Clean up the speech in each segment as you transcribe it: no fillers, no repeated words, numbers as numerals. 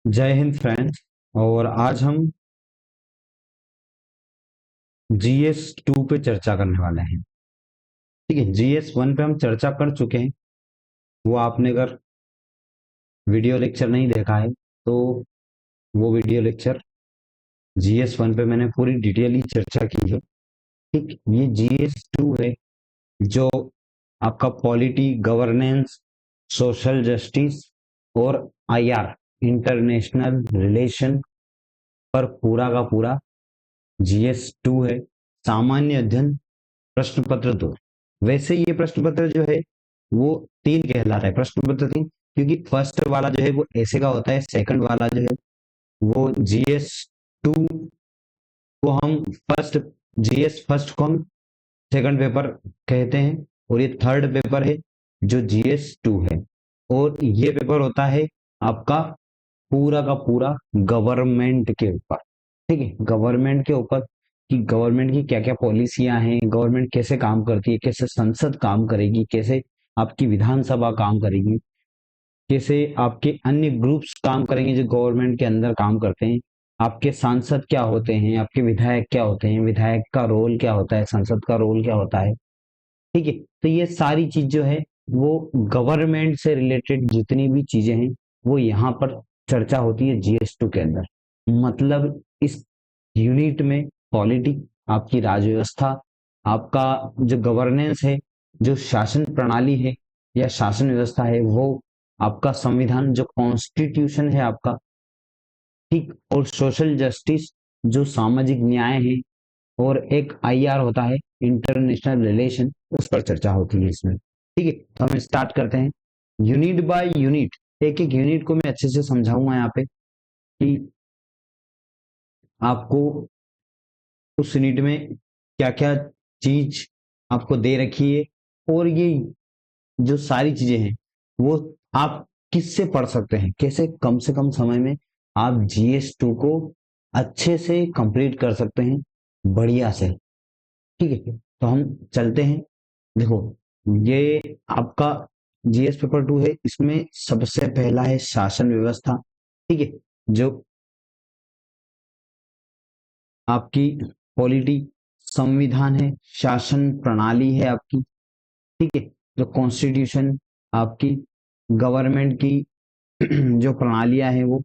जय हिंद फ्रेंड्स। और आज हम जीएस 2 पे चर्चा करने वाले हैं। ठीक है, जीएस 1 पे हम चर्चा कर चुके हैं। वो आपने अगर वीडियो लेक्चर नहीं देखा है तो वो वीडियो लेक्चर जीएस 1 पे मैंने पूरी डिटेयली चर्चा की है। ठीक, ये जीएस 2 है जो आपका पॉलिटी, गवर्नेंस, सोशल जस्टिस और आईआर, इंटरनेशनल रिलेशन पर पूरा का पूरा जीएस 2 है। सामान्य अध्ययन प्रश्न पत्र 2। वैसे ये प्रश्न पत्र जो है वो 3 कहलाता है, प्रश्न पत्र 3, क्योंकि फर्स्ट वाला जो है वो ऐसे का होता है, सेकंड वाला जो है वो जीएस 2 को हम फर्स्ट, जीएस फर्स्ट को हम सेकंड पेपर कहते हैं, और ये थर्ड पेपर है जो जीएस 2 है। और ये पेपर होता है आपका पूरा का पूरा गवर्नमेंट के ऊपर। ठीक है, गवर्नमेंट के ऊपर कि गवर्नमेंट की क्या क्या पॉलिसियां हैं, गवर्नमेंट कैसे काम करती है, कैसे संसद काम करेगी, कैसे आपकी विधानसभा काम करेगी, कैसे आपके अन्य ग्रुप्स काम करेंगे जो गवर्नमेंट के अंदर काम करते हैं, आपके सांसद क्या होते हैं, आपके विधायक क्या होते हैं, विधायक का रोल क्या होता है, संसद का रोल क्या होता है। ठीक है, तो ये सारी चीज जो है वो गवर्नमेंट से रिलेटेड जितनी भी चीजें हैं वो यहाँ पर चर्चा होती है जीएस 2 के अंदर। मतलब इस यूनिट में पॉलिटी, आपकी राज्य व्यवस्था, आपका जो गवर्नेंस है, जो शासन प्रणाली है या शासन व्यवस्था है, वो आपका संविधान जो कॉन्स्टिट्यूशन है आपका, ठीक, और सोशल जस्टिस जो सामाजिक न्याय है, और एक आईआर होता है, इंटरनेशनल रिलेशन, उस पर चर्चा होती है इसमें। ठीक है, तो हम स्टार्ट करते हैं यूनिट बाय यूनिट। एक एक यूनिट को मैं अच्छे से समझाऊंगा यहाँ पे कि आपको उस यूनिट में क्या क्या चीज आपको दे रखी है, और ये जो सारी चीजें हैं वो आप किससे पढ़ सकते हैं, कैसे कम से कम समय में आप जीएस 2 को अच्छे से कंप्लीट कर सकते हैं, बढ़िया से। ठीक है, तो हम चलते हैं। देखो, ये आपका जीएस पेपर 2 है, इसमें सबसे पहला है शासन व्यवस्था। ठीक है, जो आपकी पॉलिटी, संविधान है, शासन प्रणाली है आपकी। ठीक है, जो कॉन्स्टिट्यूशन, आपकी गवर्नमेंट की जो प्रणालियां हैं वो,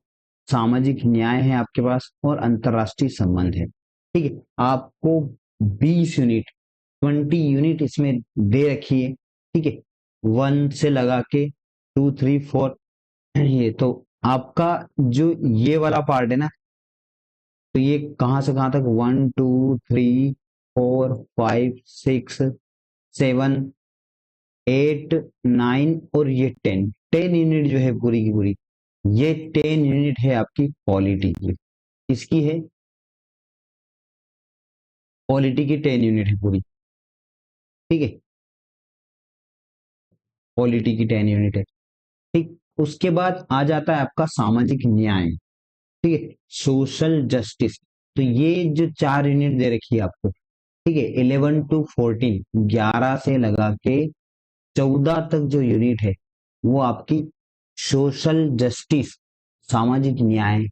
सामाजिक न्याय है आपके पास, और अंतरराष्ट्रीय संबंध है। ठीक है, आपको 20 यूनिट, 20 यूनिट इसमें दे रखी है। ठीक है, 1 से लगा के 2, 3, 4, ये तो आपका जो ये वाला पार्ट है ना, तो ये कहाँ से कहाँ तक, 1, 2, 3, 4, 5, 6, 7, 8, 9 और ये 10 यूनिट जो है पूरी की पूरी, ये 10 यूनिट है आपकी पॉलिटी की। इसकी है पॉलिटी की 10 यूनिट है पूरी। ठीक है, पॉलिटी की 10 यूनिट है। ठीक, उसके बाद आ जाता है आपका सामाजिक न्याय। ठीक है, सोशल जस्टिस। तो ये जो 4 यूनिट दे रखी है आपको, ठीक है, 11 to 14, 11 से लगा के 14 तक जो यूनिट है वो आपकी सोशल जस्टिस, सामाजिक न्याय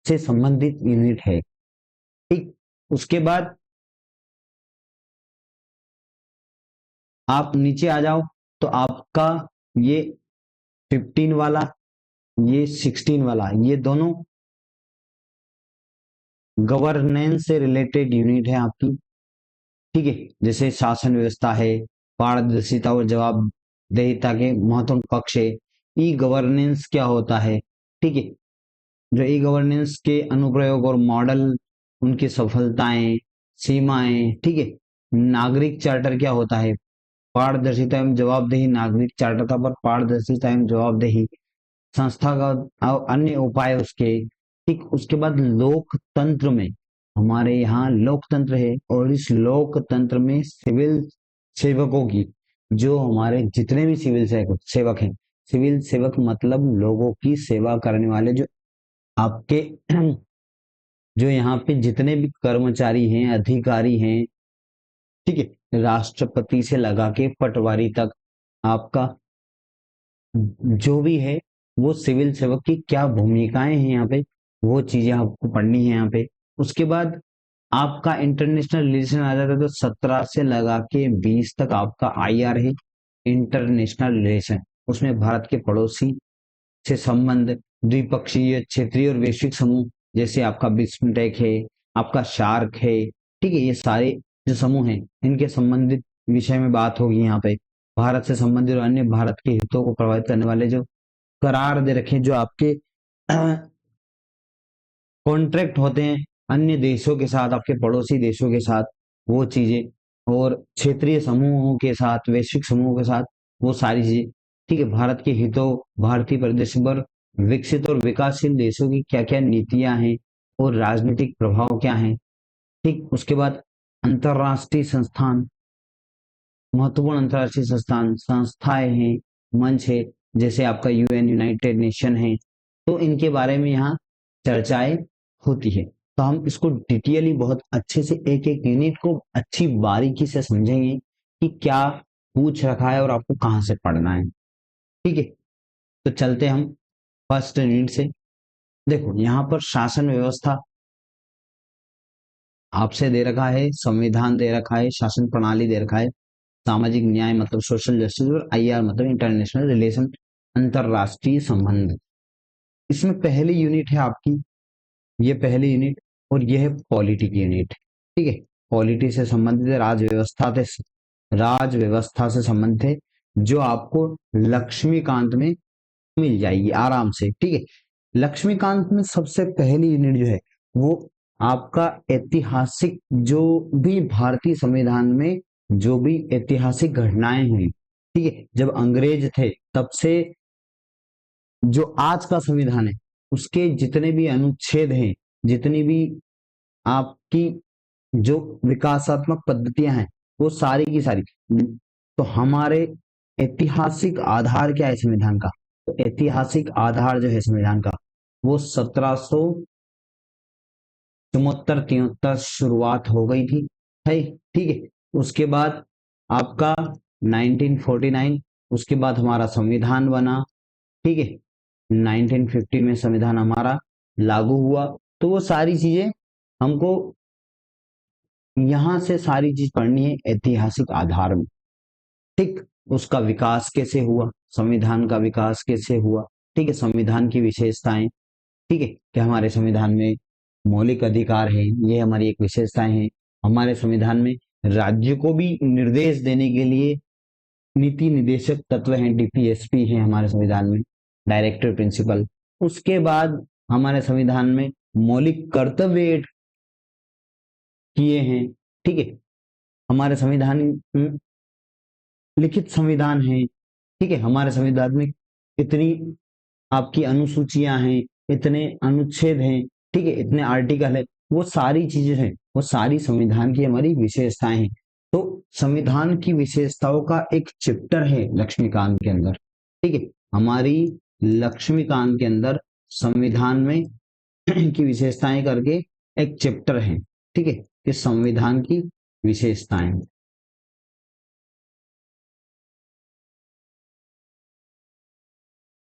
से संबंधित यूनिट है। ठीक, उसके बाद आप नीचे आ जाओ तो आपका ये 15 वाला, ये 16 वाला, ये दोनों गवर्नेंस से रिलेटेड यूनिट है आपकी। ठीक है, जैसे शासन व्यवस्था है, पारदर्शिता और जवाबदेहिता के महत्वपूर्ण पक्ष है। ई गवर्नेंस क्या होता है, ठीक है, जो ई गवर्नेंस के अनुप्रयोग और मॉडल, उनकी सफलताएं, सीमाएं। ठीक है, नागरिक चार्टर क्या होता है, पारदर्शिता एवं जवाबदेही, नागरिक चार्टर था पर पारदर्शिता एवं जवाबदेही, संस्थागत और अन्य उपाय उसके। ठीक, उसके बाद लोकतंत्र में, हमारे यहाँ लोकतंत्र है, और इस लोकतंत्र में सिविल सेवकों की, जो हमारे जितने भी सिविल सेवक हैं, सिविल सेवक मतलब लोगों की सेवा करने वाले, जो आपके जो यहाँ पे जितने भी कर्मचारी हैं, अधिकारी हैं, ठीक है, राष्ट्रपति से लगा के पटवारी तक, आपका जो भी है वो सिविल सेवक की क्या भूमिकाएं हैं यहाँ पे, वो चीजें आपको पढ़नी है यहाँ पे। उसके बाद आपका इंटरनेशनल रिलेशन आ जाता है, तो 17 से लगा के 20 तक आपका आईआर है, इंटरनेशनल रिलेशन। उसमें भारत के पड़ोसी से संबंध, द्विपक्षीय, क्षेत्रीय और वैश्विक समूह, जैसे आपका बिस्मटेक है, आपका शार्क है, ठीक है, ये सारे जो समूह हैं इनके संबंधित विषय में बात होगी यहाँ पे। भारत से संबंधित और अन्य भारत के हितों को प्रभावित करने वाले जो करार दे रखे, जो आपके कॉन्ट्रैक्ट होते हैं अन्य देशों के साथ, आपके पड़ोसी देशों के साथ, वो चीजें, और क्षेत्रीय समूहों के साथ, वैश्विक समूहों के साथ, वो सारी चीजें, ठीक है। भारत के हितों, भारतीय परिदृश्य पर विकसित और विकासशील देशों की क्या क्या नीतियां हैं और राजनीतिक प्रभाव क्या है, ठीक। उसके बाद अंतरराष्ट्रीय संस्थान, महत्वपूर्ण अंतरराष्ट्रीय संस्थान, संस्थाएं हैं, मंच है, जैसे आपका यूएन, यूनाइटेड नेशन है, तो इनके बारे में यहाँ चर्चाएं होती है। तो हम इसको डिटेयली बहुत अच्छे से एक एक यूनिट को अच्छी बारीकी से समझेंगे कि क्या पूछ रखा है और आपको कहाँ से पढ़ना है, ठीक है। तो चलते हम फर्स्ट यूनिट से। देखो यहाँ पर शासन व्यवस्था आपसे दे रखा है, संविधान दे रखा है, शासन प्रणाली दे रखा है, सामाजिक न्याय मतलब सोशल जस्टिस, और आईआर मतलब इंटरनेशनल रिलेशन, अंतरराष्ट्रीय संबंध। इसमें पहली यूनिट है आपकी, ये पहली यूनिट, और ये है पॉलिटी की यूनिट, ठीक है। पॉलिटी से संबंधित है, राज व्यवस्था से संबंधित है, जो आपको लक्ष्मीकांत में मिल जाएगी आराम से, ठीक है। लक्ष्मीकांत में सबसे पहली यूनिट जो है वो आपका ऐतिहासिक, जो भी भारतीय संविधान में जो भी ऐतिहासिक घटनाएं हुई, ठीक है, जब अंग्रेज थे तब से जो आज का संविधान है उसके जितने भी अनुच्छेद हैं, जितनी भी आपकी जो विकासात्मक पद्धतियां हैं, वो सारी की सारी, तो हमारे ऐतिहासिक आधार क्या है संविधान का, तो ऐतिहासिक आधार जो है संविधान का वो 1774 शुरुआत हो गई थी, है, ठीक है। उसके बाद आपका 1949, उसके बाद हमारा संविधान बना, ठीक है। 1950 में संविधान हमारा लागू हुआ। तो वो सारी चीजें हमको यहां से सारी चीज पढ़नी है ऐतिहासिक आधार में, ठीक। उसका विकास कैसे हुआ, संविधान का विकास कैसे हुआ, ठीक है। संविधान की विशेषताएं, ठीक है, कि हमारे संविधान में मौलिक अधिकार है, ये हमारी एक विशेषताएं हैं। हमारे संविधान में राज्य को भी निर्देश देने के लिए नीति निदेशक तत्व हैं, डीपीएसपी है हमारे संविधान में, डायरेक्टर प्रिंसिपल। उसके बाद हमारे संविधान में मौलिक कर्तव्य किए हैं, ठीक है। हमारे संविधान लिखित संविधान है, ठीक है। हमारे संविधान में इतनी आपकी अनुसूचियां हैं, इतने अनुच्छेद हैं, ठीक है, इतने आर्टिकल है, वो सारी चीजें हैं, वो सारी संविधान की हमारी विशेषताएं हैं। तो संविधान की विशेषताओं का एक चैप्टर है लक्ष्मीकांत के अंदर, ठीक है। हमारी लक्ष्मीकांत के अंदर संविधान में की विशेषताएं करके एक चैप्टर है, ठीक है, कि संविधान की विशेषताएं,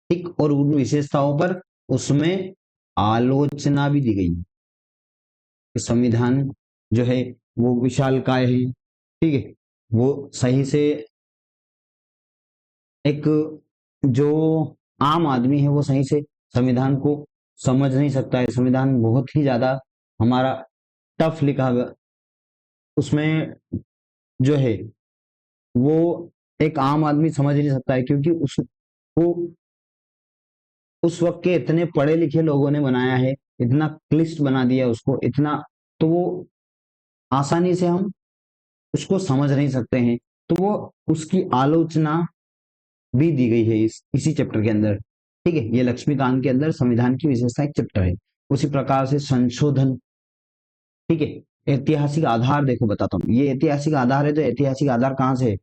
ठीक। और उन विशेषताओं पर उसमें आलोचना भी दी गई कि संविधान जो है वो विशालकाय है, ठीक है। वो सही से एक जो आम आदमी है वो सही से संविधान को समझ नहीं सकता है। संविधान बहुत ही ज्यादा हमारा टफ लिखा हुआ, उसमें जो है वो एक आम आदमी समझ नहीं सकता है, क्योंकि उसको उस वक्त के इतने पढ़े लिखे लोगों ने बनाया है, इतना क्लिष्ट बना दिया उसको, इतना, तो वो आसानी से हम उसको समझ नहीं सकते हैं। तो वो उसकी आलोचना भी दी गई है इसी चैप्टर के अंदर, ठीक है। ये लक्ष्मीकांत के अंदर संविधान की विशेषता एक चैप्टर है। उसी प्रकार से संशोधन, ठीक है। ऐतिहासिक आधार देखो बताता हूँ, ये ऐतिहासिक आधार है, तो ऐतिहासिक आधार कहाँ से है,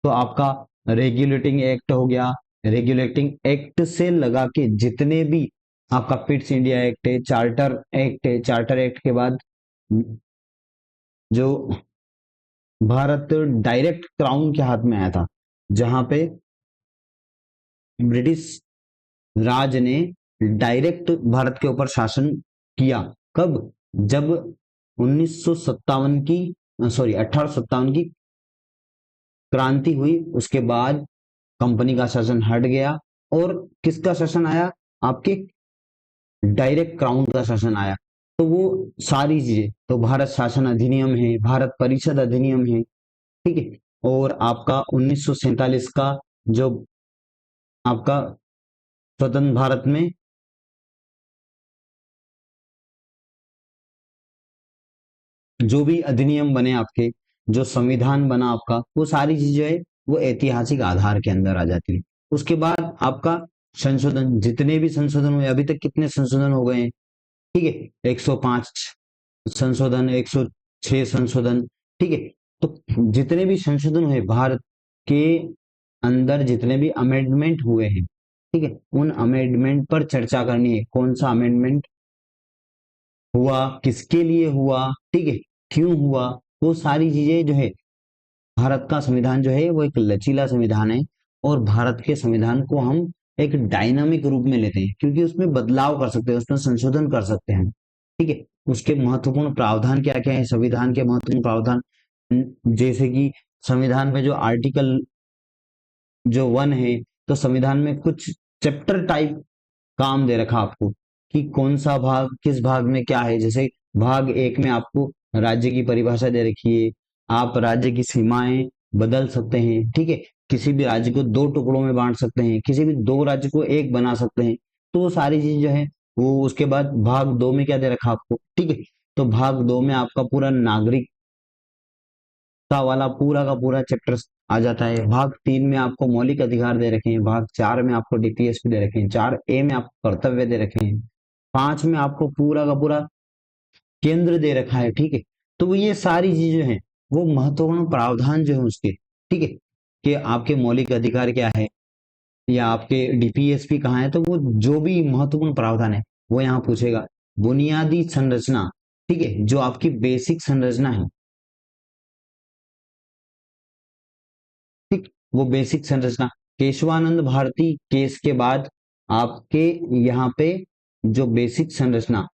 तो आपका रेगुलेटिंग एक्ट हो गया, रेगुलेटिंग एक्ट से लगा के जितने भी आपका पिट्स इंडिया एक्ट है, चार्टर एक्ट है, चार्टर एक्ट के बाद जो भारत डायरेक्ट क्राउन के हाथ में आया था, जहां पे ब्रिटिश राज ने डायरेक्ट भारत के ऊपर शासन किया। कब? जब 1957 की, सॉरी 1857 की क्रांति हुई, उसके बाद कंपनी का शासन हट गया और किसका शासन आया? आपके डायरेक्ट क्राउन का शासन आया। तो वो सारी चीजें, तो भारत शासन अधिनियम है, भारत परिषद अधिनियम है, ठीक है, और आपका 1947 का जो आपका स्वतंत्र भारत में जो भी अधिनियम बने आपके, जो संविधान बना आपका, वो सारी चीजें है वो ऐतिहासिक आधार के अंदर आ जाती है। उसके बाद आपका संशोधन, जितने भी संशोधन हुए अभी तक, कितने संशोधन हो गए हैं? ठीक है, 105 संशोधन, 106 संशोधन, ठीक है। तो जितने भी संशोधन हुए भारत के अंदर, जितने भी अमेंडमेंट हुए हैं, ठीक है, उन अमेंडमेंट पर चर्चा करनी है। कौन सा अमेंडमेंट हुआ, किसके लिए हुआ, ठीक है, क्यों हुआ, वो सारी चीजें जो है, भारत का संविधान जो है वो एक लचीला संविधान है, और भारत के संविधान को हम एक डायनामिक रूप में लेते हैं, क्योंकि उसमें बदलाव कर सकते हैं, उसमें संशोधन कर सकते हैं, ठीक है। उसके महत्वपूर्ण प्रावधान क्या क्या है, संविधान के महत्वपूर्ण प्रावधान, जैसे कि संविधान में जो आर्टिकल जो 1 है, तो संविधान में कुछ चैप्टर टाइप काम दे रखा आपको कि कौन सा भाग किस भाग में क्या है। जैसे भाग 1 में आपको राज्य की परिभाषा दे रखी है, आप राज्य की सीमाएं बदल सकते हैं, ठीक है, किसी भी राज्य को दो टुकड़ों में बांट सकते हैं, किसी भी दो राज्य को एक बना सकते हैं। तो वो सारी चीज जो है वो, उसके बाद भाग 2 में क्या दे रखा आपको, ठीक है, तो भाग 2 में आपका पूरा नागरिक का वाला पूरा का पूरा चैप्टर आ जाता है। भाग 3 में आपको मौलिक अधिकार दे रखे हैं, भाग 4 में आपको डीपीएसपी दे रखे हैं, 4A में आपको कर्तव्य दे रखे हैं, 5 में आपको पूरा का पूरा केंद्र दे रखा है, ठीक है। तो ये सारी चीजें हैं, वो महत्वपूर्ण प्रावधान जो है उसके, ठीक है, कि आपके मौलिक अधिकार क्या है, या आपके डीपीएसपी कहाँ है, तो वो जो भी महत्वपूर्ण प्रावधान है वो यहाँ पूछेगा। बुनियादी संरचना, ठीक है, जो आपकी बेसिक संरचना है, ठीक, वो बेसिक संरचना, केशवानंद भारती केस के बाद आपके यहाँ पे जो बेसिक संरचना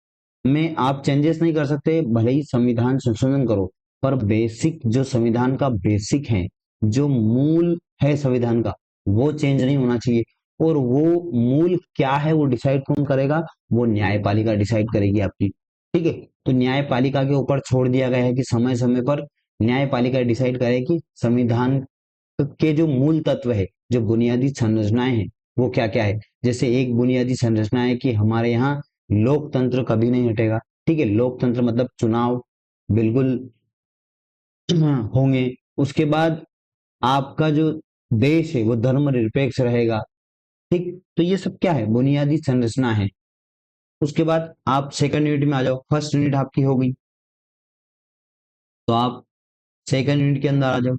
में आप चेंजेस नहीं कर सकते, भले ही संविधान संशोधन करो, पर बेसिक जो संविधान का बेसिक है, जो मूल है संविधान का, वो चेंज नहीं होना चाहिए। और वो मूल क्या है वो डिसाइड कौन करेगा? वो न्यायपालिका डिसाइड करेगी आपकी, ठीक है। तो न्यायपालिका के ऊपर छोड़ दिया गया है कि समय समय पर न्यायपालिका डिसाइड करे कि संविधान के जो मूल तत्व है, जो बुनियादी संरचनाएं हैं, वो क्या क्या है। जैसे एक बुनियादी संरचना है कि हमारे यहाँ लोकतंत्र कभी नहीं हटेगा, ठीक है, लोकतंत्र मतलब चुनाव बिल्कुल होंगे। उसके बाद आपका जो देश है वो धर्मनिरपेक्ष रहेगा, ठीक। तो ये सब क्या है? बुनियादी संरचना है। उसके बाद आप सेकंड यूनिट में आ जाओ, फर्स्ट यूनिट आपकी हो गई, तो आप सेकंड यूनिट के अंदर आ जाओ,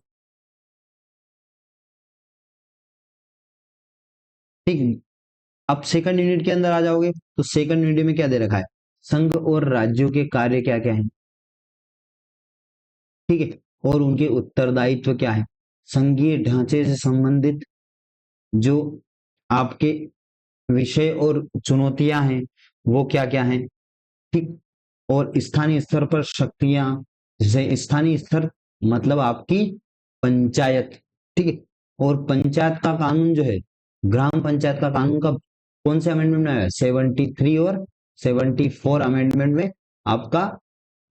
ठीक। अब सेकंड यूनिट के अंदर आ जाओगे तो सेकंड यूनिट में क्या दे रखा है? संघ और राज्यों के कार्य क्या क्या है, ठीक है, और उनके उत्तरदायित्व क्या है। संघीय ढांचे से संबंधित जो आपके विषय और चुनौतियां हैं वो क्या क्या हैं, ठीक। और स्थानीय स्तर पर शक्तियां, जैसे स्थानीय स्तर मतलब आपकी पंचायत, ठीक है। और पंचायत का कानून जो है, ग्राम पंचायत का कानून का कौन से अमेंडमेंट में आया? 73 और 74 अमेंडमेंट में आपका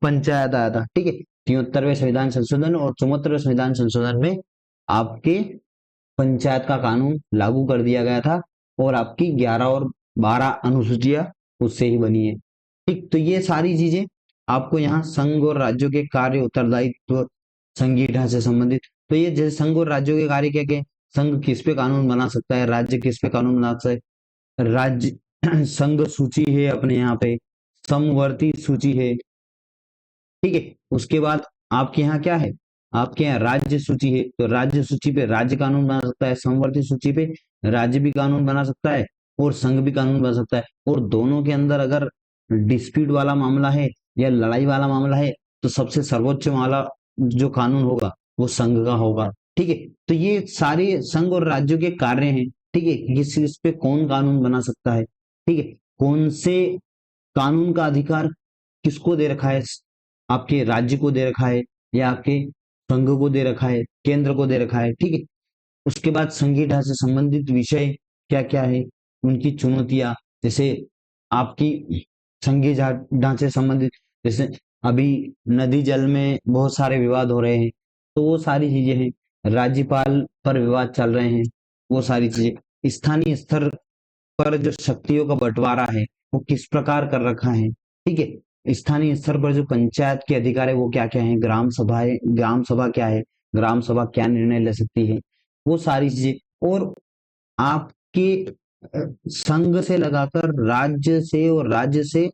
पंचायत आया था, ठीक है। 73वें संविधान संशोधन और 74वें संविधान संशोधन में आपके पंचायत का कानून लागू कर दिया गया था, और आपकी 11 और 12 अनुसूचियां उससे ही बनी है, ठीक। तो ये सारी चीजें आपको यहाँ संघ और राज्यों के कार्य उत्तरदायित्व संघीय ढांचे से संबंधित। तो ये जैसे संघ और राज्यों के कार्य क्या क्या? संघ किस पे कानून बना सकता है, राज्य किस पे कानून बना सकता है। राज्य संघ सूची है अपने यहाँ पे, समवर्ती सूची है, ठीक है। उसके बाद आपके यहाँ क्या है? आपके यहाँ राज्य सूची है, तो राज्य सूची पे राज्य कानून बना सकता है, समवर्ती सूची पे राज्य भी कानून बना सकता है, और संघ भी कानून बना सकता है। और दोनों के अंदर अगर डिस्प्यूट वाला मामला है या लड़ाई वाला मामला है, तो सबसे सर्वोच्च वाला जो कानून होगा वो संघ का होगा, ठीक है। तो ये सारे संघ और राज्यों के कार्य हैं, ठीक है, किस चीज पे कौन कानून बना सकता है, ठीक है, कौन से कानून का अधिकार किसको दे रखा है, आपके राज्य को दे रखा है या आपके संघ को दे रखा है, केंद्र को दे रखा है, ठीक है। उसके बाद संघीय ढांचे से संबंधित विषय क्या क्या है, उनकी चुनौतियां, जैसे आपकी संघीय ढांचे से संबंधित, जैसे अभी नदी जल में बहुत सारे विवाद हो रहे हैं, तो वो सारी चीजें हैं, राज्यपाल पर विवाद चल रहे हैं, वो सारी चीजें, स्थानीय स्तर पर जो शक्तियों का बंटवारा है वो किस प्रकार कर रखा है, ठीक है, स्थानीय स्तर पर जो पंचायत के अधिकार है वो क्या क्या है, ग्राम सभा क्या है, ग्राम सभा क्या निर्णय ले सकती है, वो सारी चीजें, और आपके संघ से लगाकर राज्य से और राज्य से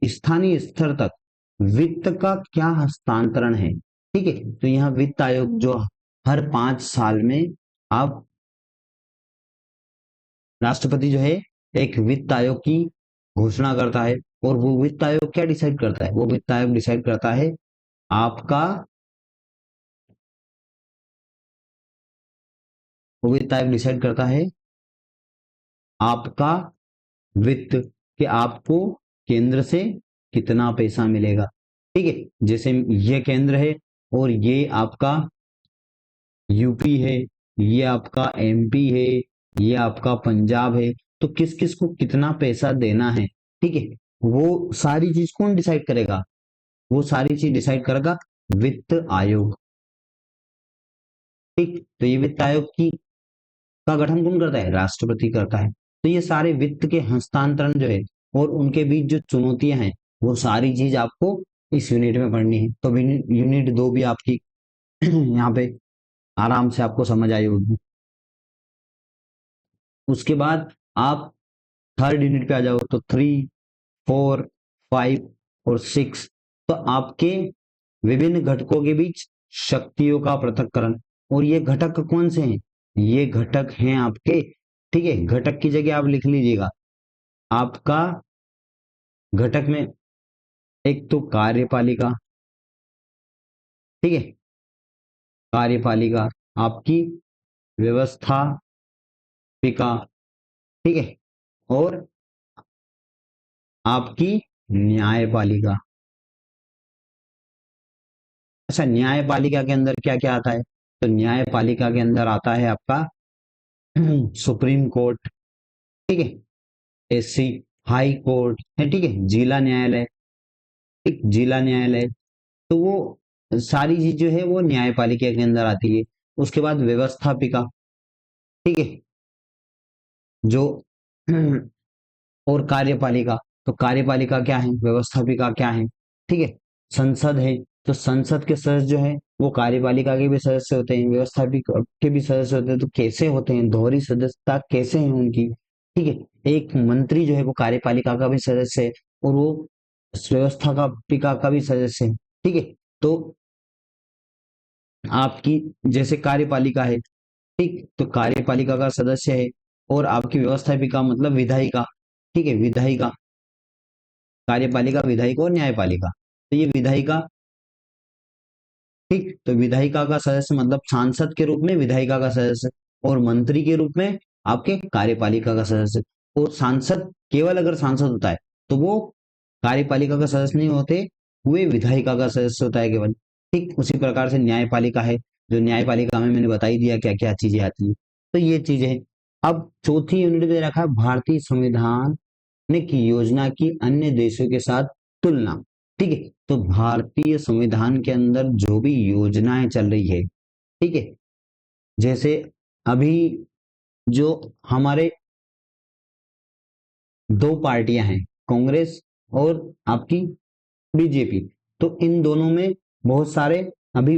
स्थानीय स्तर तक वित्त का क्या हस्तांतरण है, ठीक है। तो यहाँ वित्त आयोग जो हर 5 साल में आप राष्ट्रपति जो है एक वित्त आयोग की घोषणा करता है, और वो वित्त आयोग क्या डिसाइड करता है, वो वित्त आयोग डिसाइड करता है आपका, वो वित्त आयोग डिसाइड करता है आपका वित्त, कि आपको केंद्र से कितना पैसा मिलेगा, ठीक है। जैसे ये केंद्र है और ये आपका यूपी है, ये आपका एमपी है, ये आपका पंजाब है, तो किस किस को कितना पैसा देना है, ठीक है, वो सारी चीज कौन डिसाइड करेगा, वो सारी चीज डिसाइड करेगा वित्त आयोग, ठीक। तो ये वित्त आयोग की का गठन कौन करता है, राष्ट्रपति करता है। तो ये सारे वित्त के हस्तांतरण जो है और उनके बीच जो चुनौतियां हैं वो सारी चीज आपको इस यूनिट में पढ़नी है। तो यूनिट 2 भी आपकी यहाँ पे आराम से आपको समझ आई होगी। उसके बाद आप थर्ड यूनिट पे आ जाओ, तो 3, 4, 5 और 6, तो आपके विभिन्न घटकों के बीच शक्तियों का पृथक्करण, और ये घटक कौन से हैं, ये घटक हैं आपके, ठीक है, घटक की जगह आप लिख लीजिएगा, आपका घटक में एक तो कार्यपालिका, ठीक है, कार्यपालिका, आपकी व्यवस्थापिका, ठीक है, और आपकी न्यायपालिका। अच्छा, न्यायपालिका के अंदर क्या क्या आता है, तो न्यायपालिका के अंदर आता है आपका सुप्रीम कोर्ट, ठीक है, एससी हाई कोर्ट है, ठीक है, जिला न्यायालय, एक जिला न्यायालय, तो वो सारी चीज जो है वो न्यायपालिका के अंदर आती है। उसके बाद व्यवस्थापिका, ठीक है, जो और कार्यपालिका, तो कार्यपालिका क्या है, व्यवस्थापिका क्या है, ठीक है, संसद है, तो संसद के सदस्य जो है वो कार्यपालिका के भी सदस्य होते हैं, व्यवस्थापिका के भी सदस्य होते हैं, तो कैसे होते हैं, दोहरी सदस्यता कैसे है उनकी, ठीक है, एक मंत्री जो है वो कार्यपालिका का भी सदस्य है और वो व्यवस्थापिका का भी सदस्य है, ठीक है। तो आपकी जैसे कार्यपालिका है, ठीक, तो कार्यपालिका का सदस्य है, और आपकी व्यवस्थापिका मतलब विधायिका, ठीक है, विधायिका, कार्यपालिका, विधायिका और न्यायपालिका, तो ये विधायिका, ठीक, तो विधायिका का सदस्य मतलब सांसद के रूप में विधायिका का सदस्य, और मंत्री के रूप में आपके कार्यपालिका का सदस्य, और सांसद केवल अगर सांसद होता है तो वो कार्यपालिका का सदस्य नहीं होते, वे विधायिका का सदस्य होता है केवल, ठीक। उसी प्रकार से न्यायपालिका है, जो न्यायपालिका में मैंने बता ही दिया क्या क्या चीजें आती है, तो ये चीजें हैं। अब चौथी यूनिट में रखा है भारतीय संविधान की योजना की अन्य देशों के साथ तुलना, ठीक है, तो भारतीय संविधान के अंदर जो भी योजनाएं चल रही है, ठीक है, जैसे अभी जो हमारे दो पार्टियां हैं, कांग्रेस और आपकी बीजेपी, तो इन दोनों में बहुत सारे अभी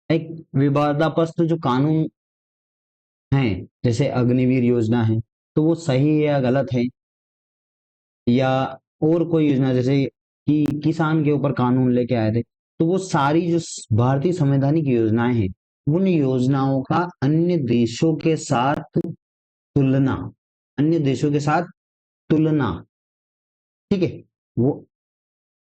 एक विवादास्पद जो कानून हैं, जैसे अग्निवीर योजना है, तो वो सही है या गलत है, या और कोई योजना जैसे कि किसान के ऊपर कानून लेके आए थे, तो वो सारी जो भारतीय संवैधानिक योजनाएं हैं, उन योजनाओं का अन्य देशों के साथ तुलना, अन्य देशों के साथ तुलना, ठीक है, वो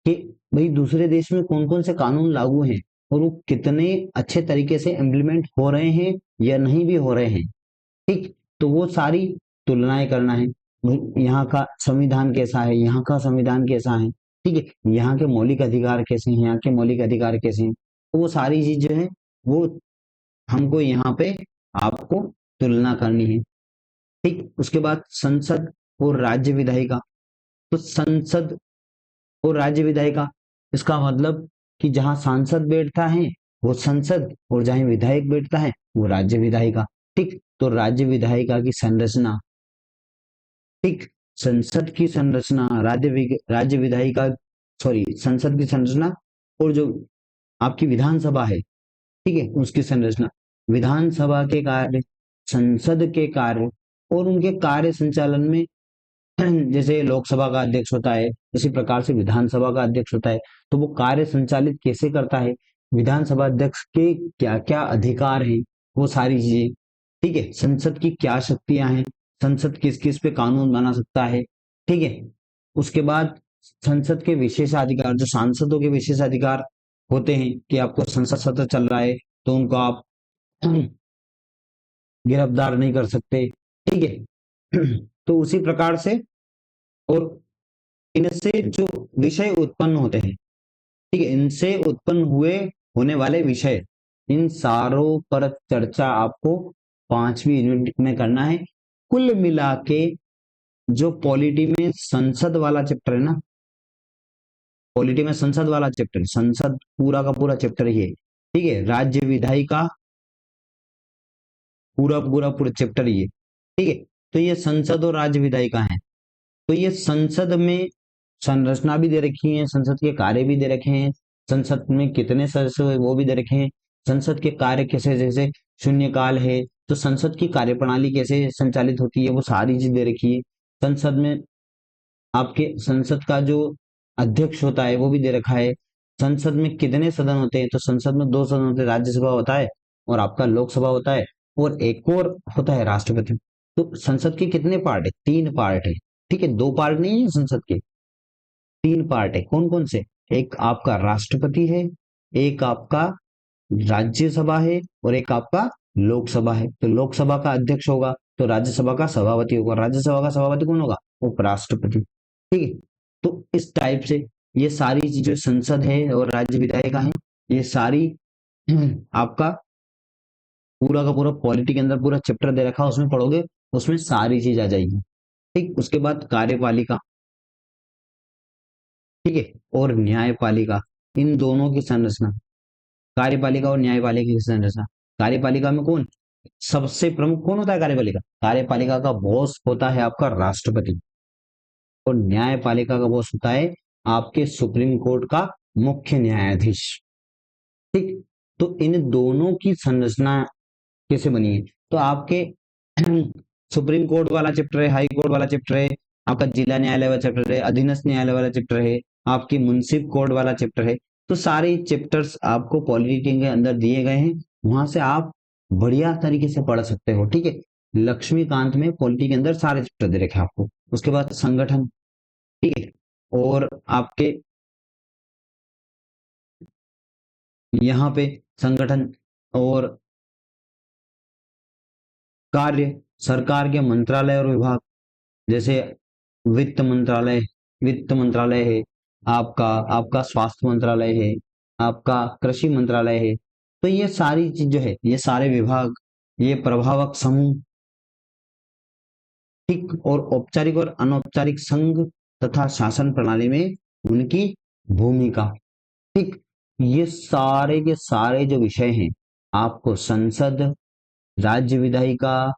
कि भाई दूसरे देश में कौन कौन से कानून लागू हैं और वो कितने अच्छे तरीके से इम्प्लीमेंट हो रहे हैं या नहीं भी हो रहे हैं, ठीक। तो वो सारी तुलनाएं करना है। यहाँ का संविधान कैसा है, यहाँ का संविधान कैसा है, ठीक है, यहाँ के मौलिक अधिकार कैसे हैं, यहाँ के मौलिक अधिकार कैसे हैं, तो वो सारी चीज जो है वो हमको यहाँ पे आपको तुलना करनी है। ठीक, उसके बाद संसद और राज्य विधायिका। तो संसद और राज्य विधायिका, इसका मतलब कि जहां सांसद बैठता है वो संसद, और जहां विधायक बैठता है वो राज्य विधायिका। ठीक, तो राज्य विधायिका की संरचना, ठीक, संसद की संरचना, राज्य विधायिका, सॉरी, संसद की संरचना, और जो आपकी विधानसभा है, ठीक है, उसकी संरचना, विधानसभा के कार्य, संसद के कार्य, और उनके कार्य संचालन में जैसे लोकसभा का अध्यक्ष होता है, इसी प्रकार से विधानसभा का अध्यक्ष होता है, तो वो कार्य संचालित कैसे करता है, विधानसभा अध्यक्ष के क्या क्या अधिकार हैं, वो सारी चीजें, ठीक है, संसद की क्या शक्तियां हैं, संसद किस किस पे कानून बना सकता है, ठीक है, उसके बाद संसद के विशेषाधिकार, जो सांसदों के विशेषाधिकार होते हैं कि आपको संसद सत्र चल रहा है तो उनको आप गिरफ्तार नहीं कर सकते, ठीक है। तो उसी प्रकार से, और इनसे जो विषय उत्पन्न होते हैं, ठीक है, इनसे उत्पन्न हुए होने वाले विषय, इन सारों पर चर्चा आपको 5वीं यूनिट में करना है। कुल मिला के जो पॉलिटी में संसद वाला चैप्टर है ना, पॉलिटी में संसद वाला चैप्टर, संसद पूरा का पूरा चैप्टर ये, ठीक है, राज्य विधायिका पूरा पूरा पूरा चैप्टर ये, ठीक है, तो ये संसद और राज्य विधायिका है। तो ये संसद में संरचना भी दे रखी है, संसद के कार्य भी दे रखे हैं, संसद में कितने सदस्य हुए वो भी दे रखे हैं, संसद के कार्य कैसे, जैसे शून्यकाल है तो संसद की कार्यप्रणाली कैसे संचालित होती है वो सारी चीज दे रखी है। संसद में आपके संसद का जो अध्यक्ष होता है वो भी दे रखा है। संसद में कितने सदन होते हैं, तो संसद में 2 सदन होते हैं, राज्यसभा होता है और आपका लोकसभा होता है, और एक और होता है राष्ट्रपति। तो संसद के कितने पार्ट है, 3 पार्ट है, ठीक है, 2 पार्ट नहीं है संसद के, 3 पार्ट है। कौन कौन से, एक आपका राष्ट्रपति है, एक आपका राज्यसभा है, और एक आपका लोकसभा है। तो लोकसभा का अध्यक्ष होगा तो राज्यसभा का सभापति होगा, राज्यसभा का सभापति कौन होगा, उपराष्ट्रपति, ठीक है। तो इस टाइप से ये सारी चीजें, संसद है और राज्य विधायिका है, ये सारी आपका पूरा का पूरा पॉलिटी के अंदर पूरा चैप्टर दे रखा है, उसमें पढ़ोगे उसमें सारी चीज आ जाएगी। ठीक, उसके बाद कार्यपालिका, ठीक है, और न्यायपालिका, इन दोनों की संरचना, कार्यपालिका और न्यायपालिका की संरचना। कार्यपालिका में कौन सबसे प्रमुख कौन होता है, कार्यपालिका, कार्यपालिका का बॉस होता है आपका राष्ट्रपति, और न्यायपालिका का बॉस होता है आपके सुप्रीम कोर्ट का मुख्य न्यायाधीश। ठीक, तो इन दोनों की संरचना कैसे बनी है, तो आपके सुप्रीम कोर्ट वाला चैप्टर है, हाई कोर्ट वाला चैप्टर है, आपका जिला न्यायालय वाला चैप्टर है, अधीनस्थ न्यायालय वाला चैप्टर है, आपकी मुंसिफ कोर्ट वाला चैप्टर है। तो सारे चैप्टर्स आपको पॉलिटी के अंदर दिए गए हैं, वहां से आप बढ़िया तरीके से पढ़ सकते हो, ठीक है। लक्ष्मीकांत में पॉलिटी के अंदर सारे चैप्टर दे रखे हैं आपको। उसके बाद संगठन, ठीक है, और आपके यहाँ पे संगठन और कार्य, सरकार के मंत्रालय और विभाग, जैसे वित्त मंत्रालय, वित्त मंत्रालय है आपका, आपका स्वास्थ्य मंत्रालय है, आपका कृषि मंत्रालय है। तो ये सारी चीज जो है, ये सारे विभाग, ये प्रभावक समूह, ठीक, और औपचारिक और अनौपचारिक संघ तथा शासन प्रणाली में उनकी भूमिका, ठीक, ये सारे के सारे जो विषय हैं आपको संसद, राज्य विधायिका,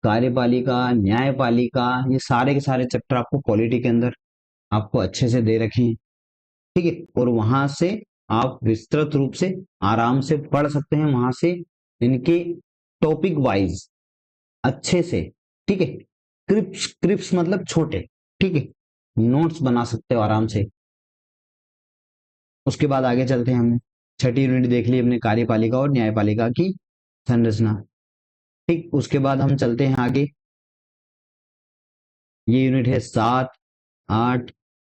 कार्यपालिका, न्यायपालिका, ये सारे के सारे चैप्टर आपको पॉलिटी के अंदर आपको अच्छे से दे रखे हैं, ठीक है, और वहां से आप विस्तृत रूप से आराम से पढ़ सकते हैं, वहां से इनके टॉपिक वाइज अच्छे से, ठीक है, क्रिप्स, क्रिप्स मतलब छोटे, ठीक है, नोट्स बना सकते हो आराम से। उसके बाद आगे चलते हैं, हमने 6ठी यूनिट देख ली अपने कार्यपालिका और न्यायपालिका की संरचना, ठीक, उसके बाद हम चलते हैं आगे, ये यूनिट है 7, 8,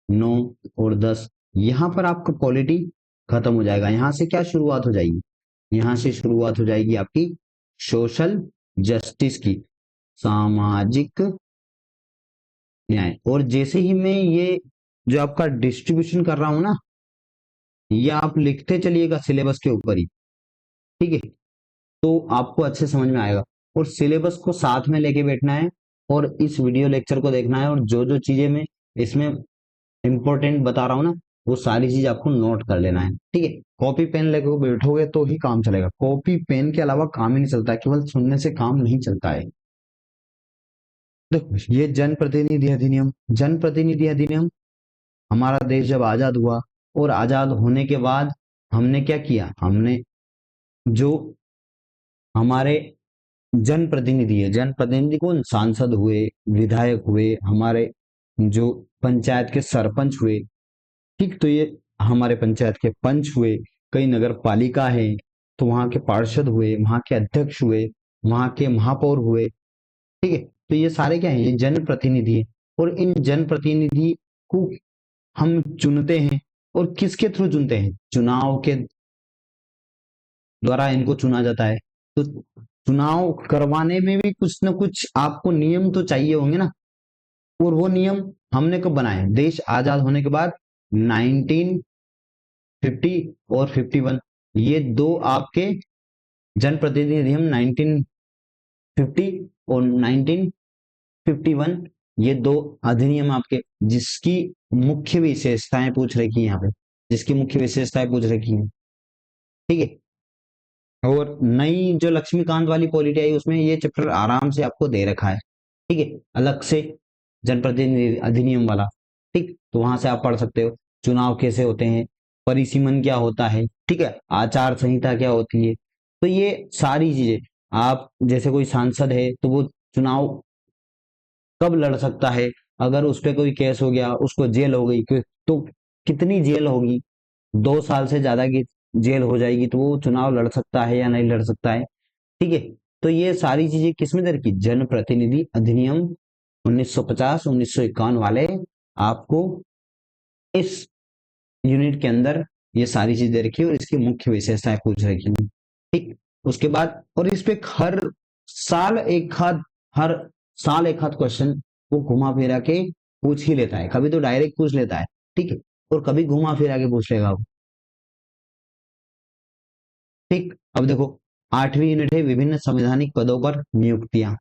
9 और 10। यहाँ पर आपका पॉलिटी खत्म हो जाएगा, यहाँ से क्या शुरुआत हो जाएगी, यहाँ से शुरुआत हो जाएगी आपकी सोशल जस्टिस की, सामाजिक न्याय। और जैसे ही मैं ये जो आपका डिस्ट्रीब्यूशन कर रहा हूं ना, ये आप लिखते चलिएगा सिलेबस के ऊपर ही, ठीक है, तो आपको अच्छे समझ में आएगा। और सिलेबस को साथ में लेके बैठना है और इस वीडियो लेक्चर को देखना है, और जो जो चीजें मैं इसमें इंपॉर्टेंट बता रहा हूँ ना, वो सारी चीज आपको नोट कर लेना है, ठीक है। कॉपी पेन लेके बैठोगे तो ही काम चलेगा, कॉपी पेन के अलावा काम ही नहीं चलता है, केवल सुनने से काम नहीं चलता है। देखो ये जनप्रतिनिधि अधिनियम, जनप्रतिनिधि अधिनियम, हमारा देश जब आजाद हुआ और आजाद होने के बाद हमने क्या किया, हमने जो हमारे जनप्रतिनिधि है, जनप्रतिनिधि कौन, सांसद हुए, विधायक हुए, हमारे जो पंचायत के सरपंच हुए, ठीक, तो ये हमारे पंचायत के पंच हुए, कई नगर पालिका है तो वहां के पार्षद हुए, वहां के अध्यक्ष हुए, वहां के महापौर हुए, ठीक है। तो ये सारे क्या है, ये जनप्रतिनिधि है। और इन जनप्रतिनिधि को हम चुनते हैं, और किसके थ्रू चुनते हैं, चुनाव के द्वारा इनको चुना जाता है। तो चुनाव करवाने में भी कुछ ना कुछ आपको नियम तो चाहिए होंगे ना, और वो नियम हमने कब बनाए, देश आजाद होने के बाद 1950 और 51, ये दो आपके जनप्रतिनिधि अधिनियम 1950 और 1951, ये दो अधिनियम आपके, जिसकी मुख्य विशेषताएं पूछ रखी है यहाँ पे, जिसकी मुख्य विशेषताएं पूछ रखी है, ठीक है। और नई जो लक्ष्मीकांत वाली पॉलिटी आई उसमें ये चैप्टर आराम से आपको दे रखा है, ठीक है, अलग से जनप्रतिनिधि अधिनियम वाला, ठीक, तो वहां से आप पढ़ सकते हो चुनाव कैसे होते हैं, परिसीमन क्या होता है, ठीक है, आचार संहिता क्या होती है। तो ये सारी चीजें, आप जैसे कोई सांसद है तो वो चुनाव कब लड़ सकता है, अगर उस पर कोई केस हो गया, उसको जेल हो गई, तो कितनी जेल होगी, 2 साल से ज्यादा की जेल हो जाएगी, तो वो चुनाव लड़ सकता है या नहीं लड़ सकता है, ठीक है। तो ये सारी चीजें किसमें दर की, जनप्रतिनिधि अधिनियम 1950 1951 वाले आपको इस यूनिट के अंदर ये सारी चीजें रखी और इसकी मुख्य विशेषताएं पूछ रखी हैं, ठीक। उसके बाद और इस पे साल एक हाथ हर साल एक हाथ क्वेश्चन वो घुमा फिरा के पूछ ही लेता है, कभी तो डायरेक्ट पूछ लेता है, ठीक है, और कभी घुमा फिरा के पूछ लेगा वो, ठीक। अब देखो 8वीं यूनिट है विभिन्न संवैधानिक पदों पर नियुक्तियां,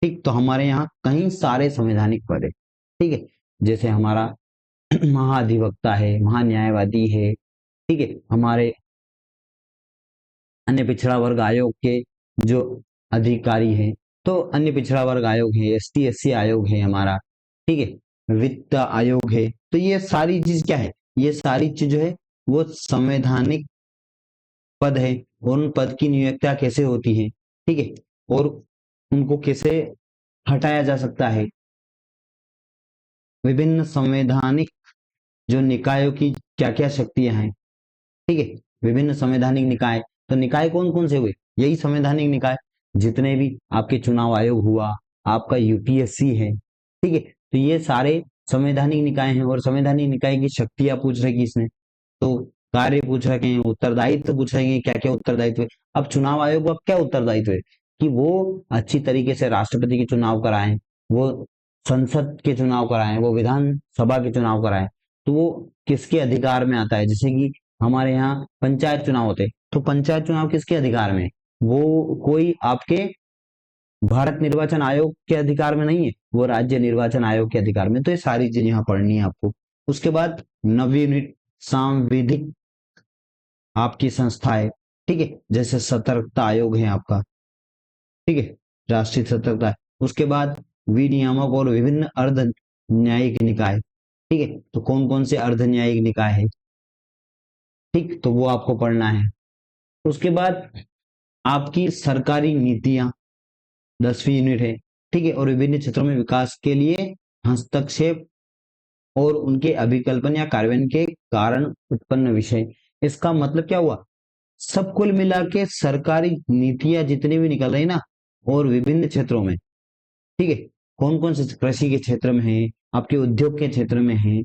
ठीक, तो हमारे यहाँ कई सारे संवैधानिक पद है, ठीक है, जैसे हमारा महाधिवक्ता है, महान्यायवादी है, ठीक है, हमारे अन्य पिछड़ा वर्ग आयोग के जो अधिकारी हैं, तो अन्य पिछड़ा वर्ग आयोग है, एसटी एससी आयोग है हमारा, ठीक है, वित्त आयोग है। तो ये सारी चीज क्या है, ये सारी चीज जो है वो संवैधानिक पद है, और उन पद की नियुक्तियां कैसे होती है, ठीक है, और उनको कैसे हटाया जा सकता है, विभिन्न संवैधानिक जो निकायों की क्या क्या शक्तियां हैं, ठीक है, विभिन्न संवैधानिक निकाय, तो निकाय कौन कौन से हुए, यही संवैधानिक निकाय, जितने भी आपके चुनाव आयोग हुआ, आपका यूपीएससी है, ठीक है, तो ये सारे संवैधानिक निकाय हैं। और संवैधानिक निकाय की शक्तियां पूछ रखी इसने, तो कार्य पूछ रखे हैं, उत्तरदायित्व पूछ रहे हैं, क्या क्या उत्तरदायित्व है। अब चुनाव आयोग का क्या उत्तरदायित्व है, कि वो अच्छी तरीके से राष्ट्रपति के चुनाव कराएं, वो संसद के चुनाव कराएं, वो विधानसभा के चुनाव कराएं। तो वो किसके अधिकार में आता है, जैसे कि हमारे यहाँ पंचायत चुनाव होते हैं, तो पंचायत चुनाव किसके अधिकार में है? वो कोई आपके भारत निर्वाचन आयोग के अधिकार में नहीं है, वो राज्य निर्वाचन आयोग के अधिकार में। तो ये सारी चीजें यहाँ पढ़नी है आपको। उसके बाद 9वीं यूनिट सांविधिक आपकी संस्था है, ठीक है, जैसे सतर्कता आयोग है आपका, ठीक है, राष्ट्रीय सतर्कता है। उसके बाद विनियामक और विभिन्न अर्ध न्यायिक निकाय, ठीक है, तो कौन कौन से अर्ध न्यायिक निकाय है, ठीक, तो वो आपको पढ़ना है। उसके बाद आपकी सरकारी नीतियां 10वीं यूनिट है, ठीक है, और विभिन्न क्षेत्रों में विकास के लिए हस्तक्षेप और उनके अभिकल्पन या कार्यान्वयन के कारण उत्पन्न विषय। इसका मतलब क्या हुआ, सब कुल मिला के सरकारी नीतियां जितनी भी निकल रही ना, और विभिन्न क्षेत्रों में, ठीक है, कौन कौन से कृषि के क्षेत्र में है, आपके उद्योग के क्षेत्र में है,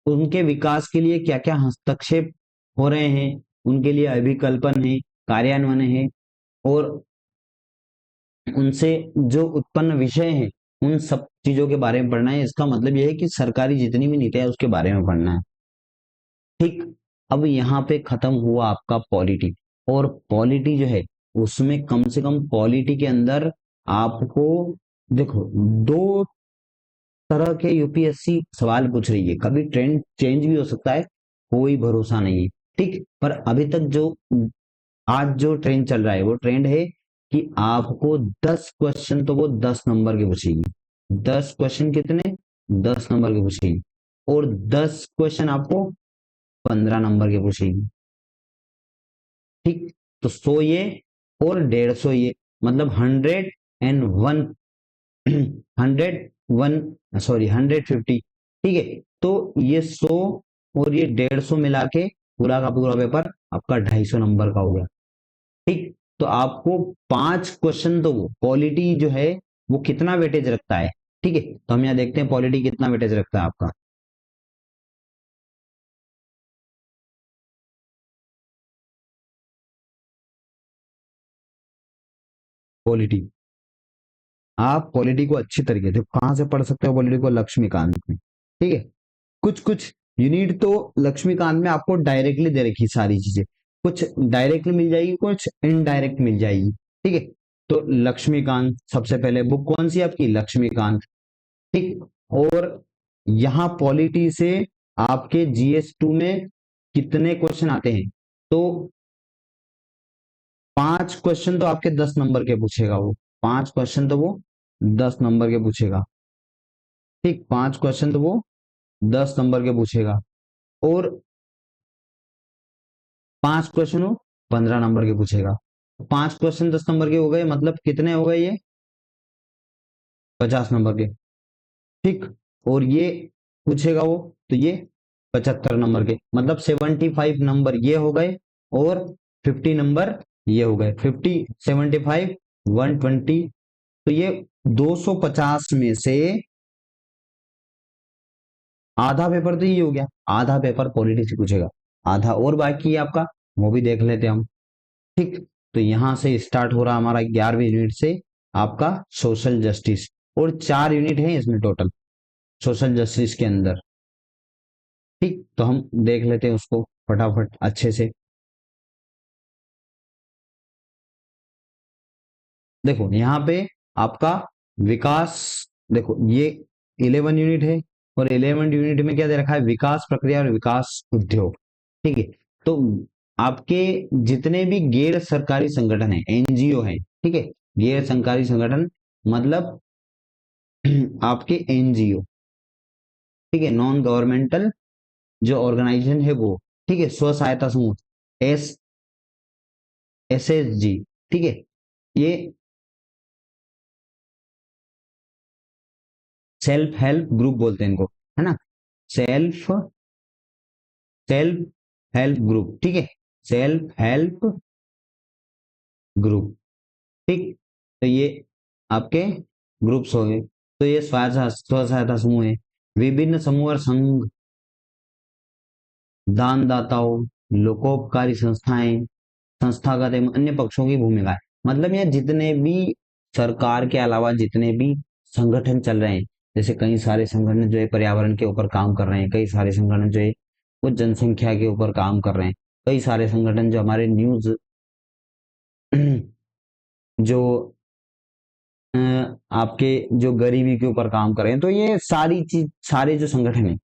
उनके विकास के लिए क्या क्या हस्तक्षेप हो रहे हैं, उनके लिए अभिकल्पन है, कार्यान्वयन है, और उनसे जो उत्पन्न विषय हैं उन सब चीजों के बारे में पढ़ना है। इसका मतलब यह है कि सरकारी जितनी भी नीतियां है उसके बारे में पढ़ना है। ठीक। अब यहाँ पे खत्म हुआ आपका पॉलिटी। और पॉलिटी जो है उसमें कम से कम पॉलिटी के अंदर आपको देखो दो तरह के यूपीएससी सवाल पूछ रही है। कभी ट्रेंड चेंज भी हो सकता है, कोई भरोसा नहीं है। ठीक। पर अभी तक जो आज जो ट्रेंड चल रहा है वो ट्रेंड है कि आपको 10 क्वेश्चन तो वो 10 नंबर के पूछेगी। 10 क्वेश्चन कितने? 10 नंबर के पूछेगी। और 10 क्वेश्चन आपको 15 नंबर के पूछेगी। ठीक। तो 100 ये और 150 ये, मतलब 101, 150। ठीक है। तो ये 100 और ये 150 मिला के पूरा का पूरा पेपर आपका 250 नंबर का हो गया। ठीक। तो आपको 5 क्वेश्चन तो वो पॉलिटी जो है वो कितना वेटेज रखता है। ठीक है। तो हम यहाँ देखते हैं पॉलिटी कितना वेटेज रखता है आपका। पॉलिटी, आप पॉलिटी को अच्छी तरीके से कहाँ से पढ़ सकते हो पॉलिटी को? लक्ष्मीकांत में। ठीक है। कुछ कुछ यूनिट तो लक्ष्मीकांत में आपको डायरेक्टली दे रखी सारी चीजें, कुछ डायरेक्टली मिल जाएगी, कुछ इनडायरेक्ट मिल जाएगी। ठीक है। तो लक्ष्मीकांत सबसे पहले बुक कौन सी आपकी? लक्ष्मीकांत। ठीक। और यहाँ पॉलिटी से आपके जीएस 2 में कितने क्वेश्चन आते हैं? तो 5 क्वेश्चन तो आपके 10 नंबर के पूछेगा वो। 5 क्वेश्चन तो वो 10 नंबर के पूछेगा। ठीक। 5 क्वेश्चन तो वो 10 नंबर के पूछेगा। और 5 क्वेश्चन वो 15 नंबर के पूछेगा। 5 क्वेश्चन 10 नंबर के हो गए, मतलब कितने हो गए ये? 50 नंबर के। ठीक। और ये पूछेगा वो, तो ये 75 नंबर के, मतलब 75 नंबर ये हो गए। और 50 नंबर ये हो गए। 50, 75, 120। तो ये 250 में से आधा पेपर तो ये हो गया। आधा पेपर पॉलिटिक्स से पूछेगा, आधा और बाकी है आपका, वो भी देख लेते हैं हम। ठीक। तो यहां से स्टार्ट हो रहा हमारा 11वीं यूनिट से आपका सोशल जस्टिस। और 4 यूनिट है इसमें टोटल सोशल जस्टिस के अंदर। ठीक। तो हम देख लेते हैं उसको फटाफट अच्छे से। देखो यहाँ पे आपका विकास, देखो ये 11 यूनिट है। और 11 यूनिट में क्या दे रखा है? विकास प्रक्रिया और विकास उद्योग। ठीक है। तो आपके जितने भी गैर सरकारी संगठन है, एनजीओ है, ठीक है, गैर सरकारी संगठन मतलब आपके एनजीओ, ठीक है, नॉन गवर्नमेंटल जो ऑर्गेनाइजेशन है वो, ठीक है, स्व सहायता समूह, एस SHG, ठीक है, ये सेल्फ हेल्प ग्रुप बोलते हैं इनको, है ना? सेल्फ सेल्फ हेल्प ग्रुप, ठीक है, सेल्फ हेल्प ग्रुप। ठीक। तो ये आपके ग्रुप्स हो गए। तो ये स्व सहायता समूह है। विभिन्न समूह और संघ, दानदाताओं, लोकोपकारी संस्थाएं, संस्थागत एवं अन्य पक्षों की भूमिका। मतलब ये जितने भी सरकार के अलावा जितने भी संगठन चल रहे हैं, जैसे कई सारे संगठन जो है पर्यावरण के ऊपर काम कर रहे हैं, कई सारे संगठन जो है वो जनसंख्या के ऊपर काम कर रहे हैं, कई सारे संगठन जो हमारे न्यूज जो अ, आपके जो गरीबी के ऊपर काम कर रहे हैं। तो ये सारी चीज, सारे जो संगठन है,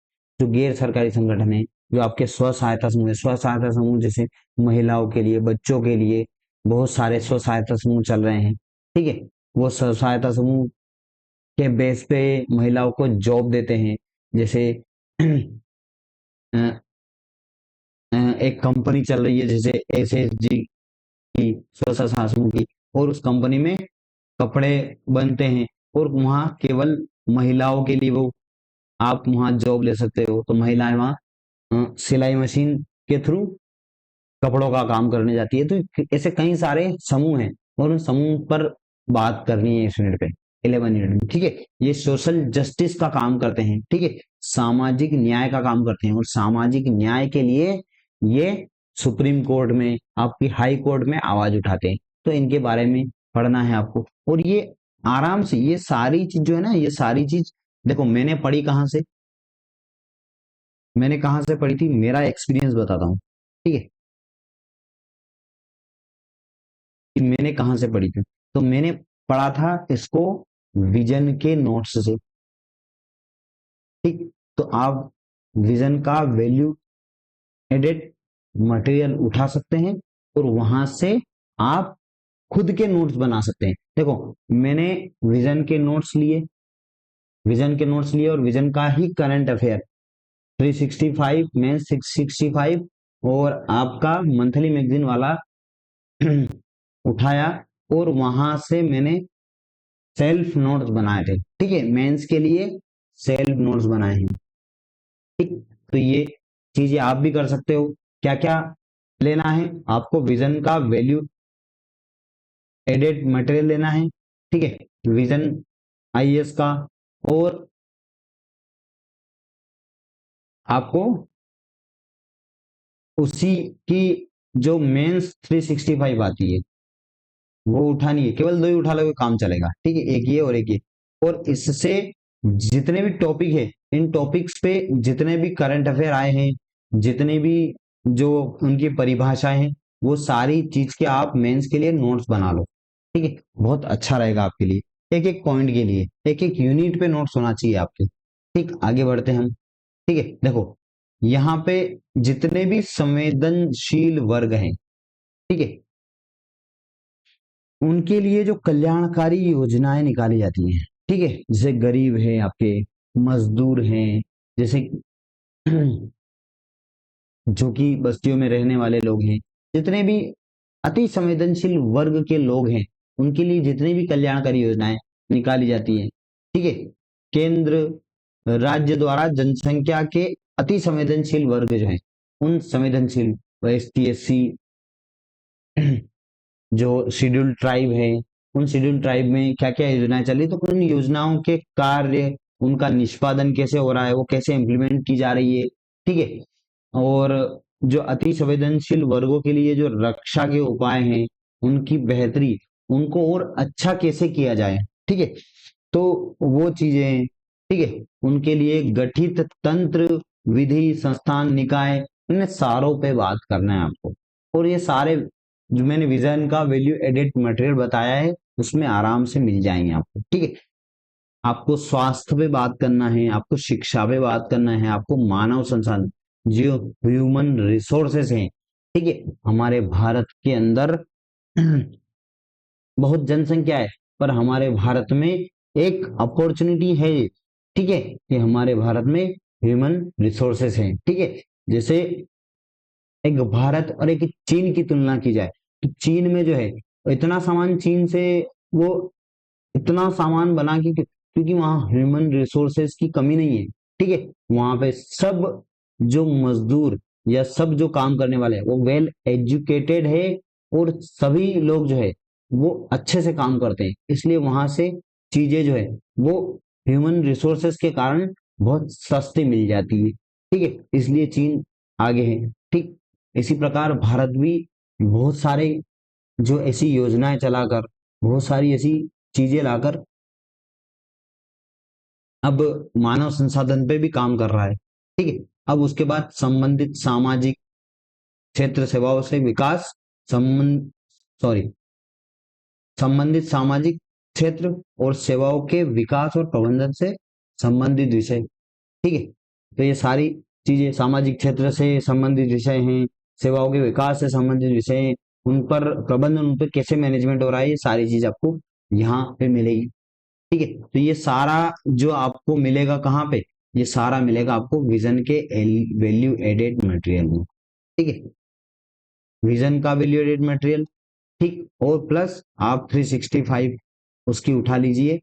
जो गैर सरकारी संगठन है, जो आपके स्व सहायता समूह है, स्व सहायता समूह जैसे महिलाओं के लिए, बच्चों के लिए बहुत सारे स्व सहायता समूह चल रहे हैं। ठीक है। वो स्व सहायता समूह के बेस पे महिलाओं को जॉब देते हैं। जैसे अ, एक कंपनी चल रही है जैसे SHG की, स्व सहायता समूह की, और उस कंपनी में कपड़े बनते हैं। और वहाँ केवल महिलाओं के लिए वो, आप वहाँ जॉब ले सकते हो। तो महिलाएं वहाँ सिलाई मशीन के थ्रू कपड़ों का काम करने जाती है। तो ऐसे कई सारे समूह हैं और उन समूह पर बात करनी है इस यूनिट पे, 11 यूनिट में। ठीक है। ये सोशल जस्टिस का काम करते हैं। ठीक है। सामाजिक न्याय का काम करते हैं। और सामाजिक न्याय के लिए ये सुप्रीम कोर्ट में, आपकी हाई कोर्ट में आवाज उठाते हैं। तो इनके बारे में पढ़ना है आपको। और ये आराम से ये सारी चीज जो है ना, ये सारी चीज देखो मैंने पढ़ी कहाँ से, मैंने कहाँ से पढ़ी थी, मेरा एक्सपीरियंस बताता हूँ, ठीक है, कि मैंने कहाँ से पढ़ी थी। तो मैंने पढ़ा था इसको विजन के नोट्स से, ठीक। तो आप विजन का वैल्यू एडेड मटेरियल उठा सकते हैं और वहां से आप खुद के नोट्स बना सकते हैं। देखो मैंने विजन के नोट्स लिए, विजन के नोट्स लिए और विजन का ही करंट अफेयर 365 में 665 और आपका मंथली मैगजीन वाला उठाया और वहां से मैंने सेल्फ नोट्स बनाए थे, ठीक है, मेंस के लिए सेल्फ नोट्स बनाए हैं, ठीक। तो ये चीजें आप भी कर सकते हो। क्या क्या लेना है आपको, विजन का वैल्यू एडेड मटेरियल लेना है, ठीक है, विजन आईएएस का, और आपको उसी की जो मेंस 365 आती है वो उठानी है, केवल दो ही उठा लोगे काम चलेगा, ठीक है, एक ये और एक ये। और इससे जितने भी टॉपिक है, इन टॉपिक्स पे जितने भी करंट अफेयर आए हैं, जितने भी जो उनकी परिभाषाएं हैं, वो सारी चीज के आप मेंस के लिए नोट्स बना लो, ठीक है, बहुत अच्छा रहेगा आपके लिए। एक एक पॉइंट के लिए एक एक यूनिट पे नोट्स होना चाहिए आपके, ठीक। आगे बढ़ते हैं हम, ठीक है। देखो यहाँ पे जितने भी संवेदनशील वर्ग हैं, ठीक है, उनके लिए जो कल्याणकारी योजनाएं निकाली जाती हैं, ठीक है, जैसे गरीब है आपके, मजदूर हैं, जैसे जो कि बस्तियों में रहने वाले लोग हैं, जितने भी अति संवेदनशील वर्ग के लोग हैं, उनके लिए जितनी भी कल्याणकारी योजनाएं निकाली जाती हैं, ठीक है, केंद्र राज्य द्वारा जनसंख्या के अति संवेदनशील वर्ग जो है, उन संवेदनशील एसटी एससी जो शेड्यूल्ड ट्राइब है, उन शेड्यूल्ड ट्राइब में क्या क्या योजनाएं चल रही, तो उन योजनाओं के कार्य, उनका निष्पादन कैसे हो रहा है, वो कैसे इम्प्लीमेंट की जा रही है, ठीक है। और जो अति संवेदनशील वर्गों के लिए जो रक्षा के उपाय हैं, उनकी बेहतरी, उनको और अच्छा कैसे किया जाए, ठीक है, तो वो चीजें, ठीक है, उनके लिए गठित तंत्र, विधि, संस्थान, निकाय, इन सारों पे बात करना है आपको। और ये सारे जो मैंने विजन का वैल्यू एडेड मटेरियल बताया है उसमें आराम से मिल जाएंगे आपको, ठीक है। आपको स्वास्थ्य पे बात करना है, आपको शिक्षा पे बात करना है, आपको मानव संसाधन जो ह्यूमन रिसोर्सेस हैं, ठीक है, हमारे भारत के अंदर बहुत जनसंख्या है, पर हमारे भारत में एक अपॉर्चुनिटी है, ठीक है, कि हमारे भारत में ह्यूमन रिसोर्सेस हैं, ठीक है। जैसे एक भारत और एक चीन की तुलना की जाए, तो चीन में जो है इतना सामान चीन से वो इतना सामान बना क्योंकि वहां ह्यूमन रिसोर्सेस की कमी नहीं है, ठीक है, वहां पे सब जो मजदूर या सब जो काम करने वाले हैं वो वेल एजुकेटेड है, और सभी लोग जो है वो अच्छे से काम करते हैं, इसलिए वहां से चीजें जो है वो ह्यूमन रिसोर्सेस के कारण बहुत सस्ती मिल जाती है, ठीक है, इसलिए चीन आगे है, ठीक। इसी प्रकार भारत भी बहुत सारे जो ऐसी योजनाएं चलाकर, बहुत सारी ऐसी चीजें लाकर अब मानव संसाधन पे भी काम कर रहा है, ठीक है। अब उसके बाद संबंधित सामाजिक क्षेत्र सेवाओं से विकास, संबंध सॉरी संबंधित सामाजिक क्षेत्र और सेवाओं के विकास और प्रबंधन से संबंधित विषय, ठीक है। तो ये सारी चीजें सामाजिक क्षेत्र से संबंधित विषय हैं, सेवाओं के विकास से संबंधित विषय हैं, उन पर प्रबंधन, उन पर कैसे मैनेजमेंट हो रहा है, ये सारी चीज आपको यहाँ पे मिलेगी, ठीक है। तो ये सारा जो आपको मिलेगा कहाँ पे, ये सारा मिलेगा आपको विजन के वैल्यू एडेड मटेरियल में, ठीक है, विजन का वैल्यू एडेड मटेरियल, ठीक, और प्लस आप 365 उसकी उठा लीजिए,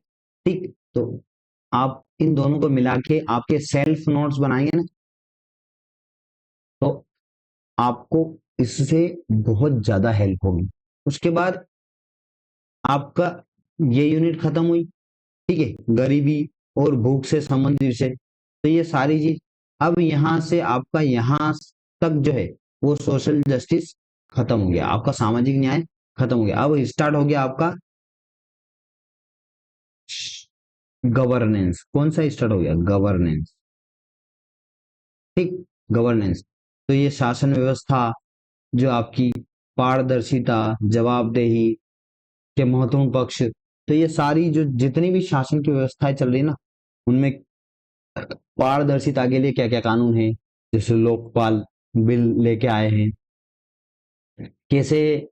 ठीक। तो आप इन दोनों को मिला के आपके सेल्फ नोट्स बनाएंगे ना, तो आपको इससे बहुत ज्यादा हेल्प होगी। उसके बाद आपका ये यूनिट खत्म हुई, ठीक है, गरीबी और भूख से संबंधित विषय, तो ये सारी चीज, अब यहाँ से आपका यहाँ तक जो है वो सोशल जस्टिस खत्म हो गया, आपका सामाजिक न्याय खत्म हो गया। अब स्टार्ट हो गया आपका गवर्नेंस, कौन सा स्टार्ट हो गया, गवर्नेंस, ठीक, गवर्नेंस। तो ये शासन व्यवस्था, जो आपकी पारदर्शिता, जवाबदेही के महत्वपूर्ण पक्ष, तो ये सारी जो जितनी भी शासन की व्यवस्थाएं चल रही है ना, उनमें पारदर्शिता के लिए क्या क्या कानून है, जैसे लोकपाल बिल लेके आए हैं, कैसे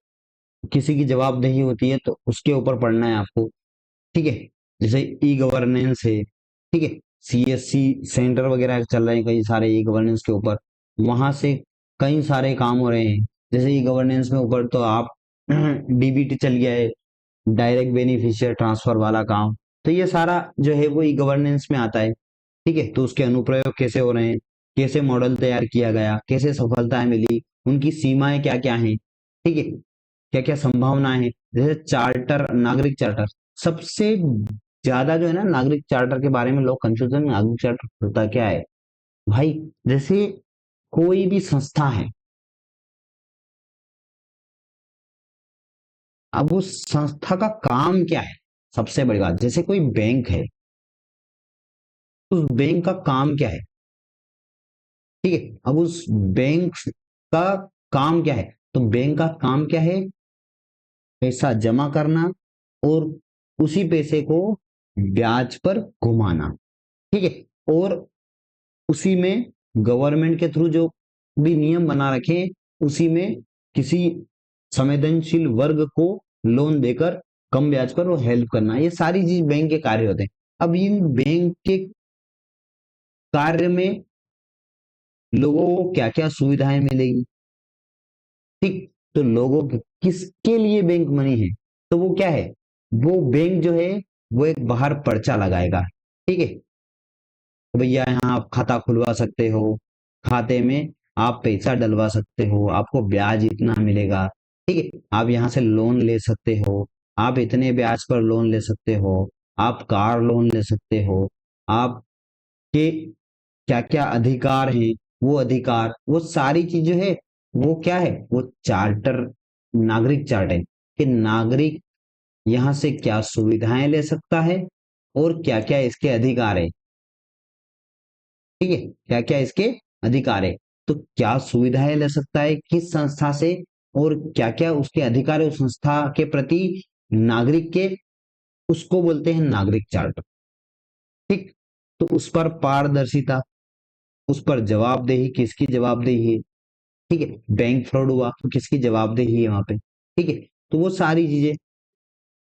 किसी की जवाबदेही होती है तो उसके ऊपर पढ़ना है आपको, ठीक है। जैसे ई गवर्नेंस है, ठीक है, सीएससी सेंटर वगैरह चल रहे हैं कई सारे ई गवर्नेंस के ऊपर, वहां से कई सारे काम हो रहे हैं। जैसे ई गवर्नेंस में ऊपर तो आप डीबीटी चल गया है, डायरेक्ट बेनिफिशियर ट्रांसफर वाला काम, तो ये सारा जो है वो ई गवर्नेंस में आता है, ठीक है। तो उसके अनुप्रयोग कैसे हो रहे हैं, कैसे मॉडल तैयार किया गया, कैसे सफलताएं मिली, उनकी सीमाएं क्या क्या हैं, ठीक है, क्या क्या संभावनाएं हैं। जैसे चार्टर, नागरिक चार्टर, सबसे ज्यादा जो है ना नागरिक चार्टर के बारे में लोग कंफ्यूजन, नागरिक चार्टर होता क्या है भाई। जैसे कोई भी संस्था है, अब उस संस्था का काम क्या है, सबसे बड़ी बात, जैसे कोई बैंक है, उस बैंक का काम क्या है, ठीक है। अब उस बैंक का काम क्या है, तो बैंक का काम क्या है, पैसा जमा करना और उसी पैसे को ब्याज पर घुमाना, ठीक है। और उसी में गवर्नमेंट के थ्रू जो भी नियम बना रखे हैं, उसी में किसी संवेदनशील वर्ग को लोन देकर कम ब्याज पर वो हेल्प करना, ये सारी चीज बैंक के कार्य होते हैं। अब इन बैंक के कार्य में लोगों को क्या क्या सुविधाएं मिलेगी, ठीक, तो लोगों के किसके लिए बैंक बनी है, तो वो क्या है, वो बैंक जो है वो एक बाहर पर्चा लगाएगा, ठीक है। तो भैया यहाँ आप खाता खुलवा सकते हो, खाते में आप पैसा डलवा सकते हो, आपको ब्याज इतना मिलेगा, ठीक है। आप यहाँ से लोन ले सकते हो, आप इतने ब्याज पर लोन ले सकते हो, आप कार लोन ले सकते हो, आपके क्या क्या अधिकार हैं, वो अधिकार, वो सारी चीजें है, वो क्या है, वो चार्टर, नागरिक चार्ट है कि नागरिक यहाँ से क्या सुविधाएं ले सकता है और क्या क्या इसके अधिकार है, ठीक है, क्या क्या इसके अधिकार है। तो क्या सुविधाएं ले सकता है किस संस्था से, और क्या क्या उसके अधिकार है उस संस्था के प्रति नागरिक के, उसको बोलते हैं नागरिक चार्टर, ठीक। तो उस पर पारदर्शिता, उस पर जवाबदेही, किसकी जवाबदेही है, ठीक है। बैंक फ्रॉड हुआ तो किसकी जवाबदेही है वहां पे, ठीक है। तो वो सारी चीजें,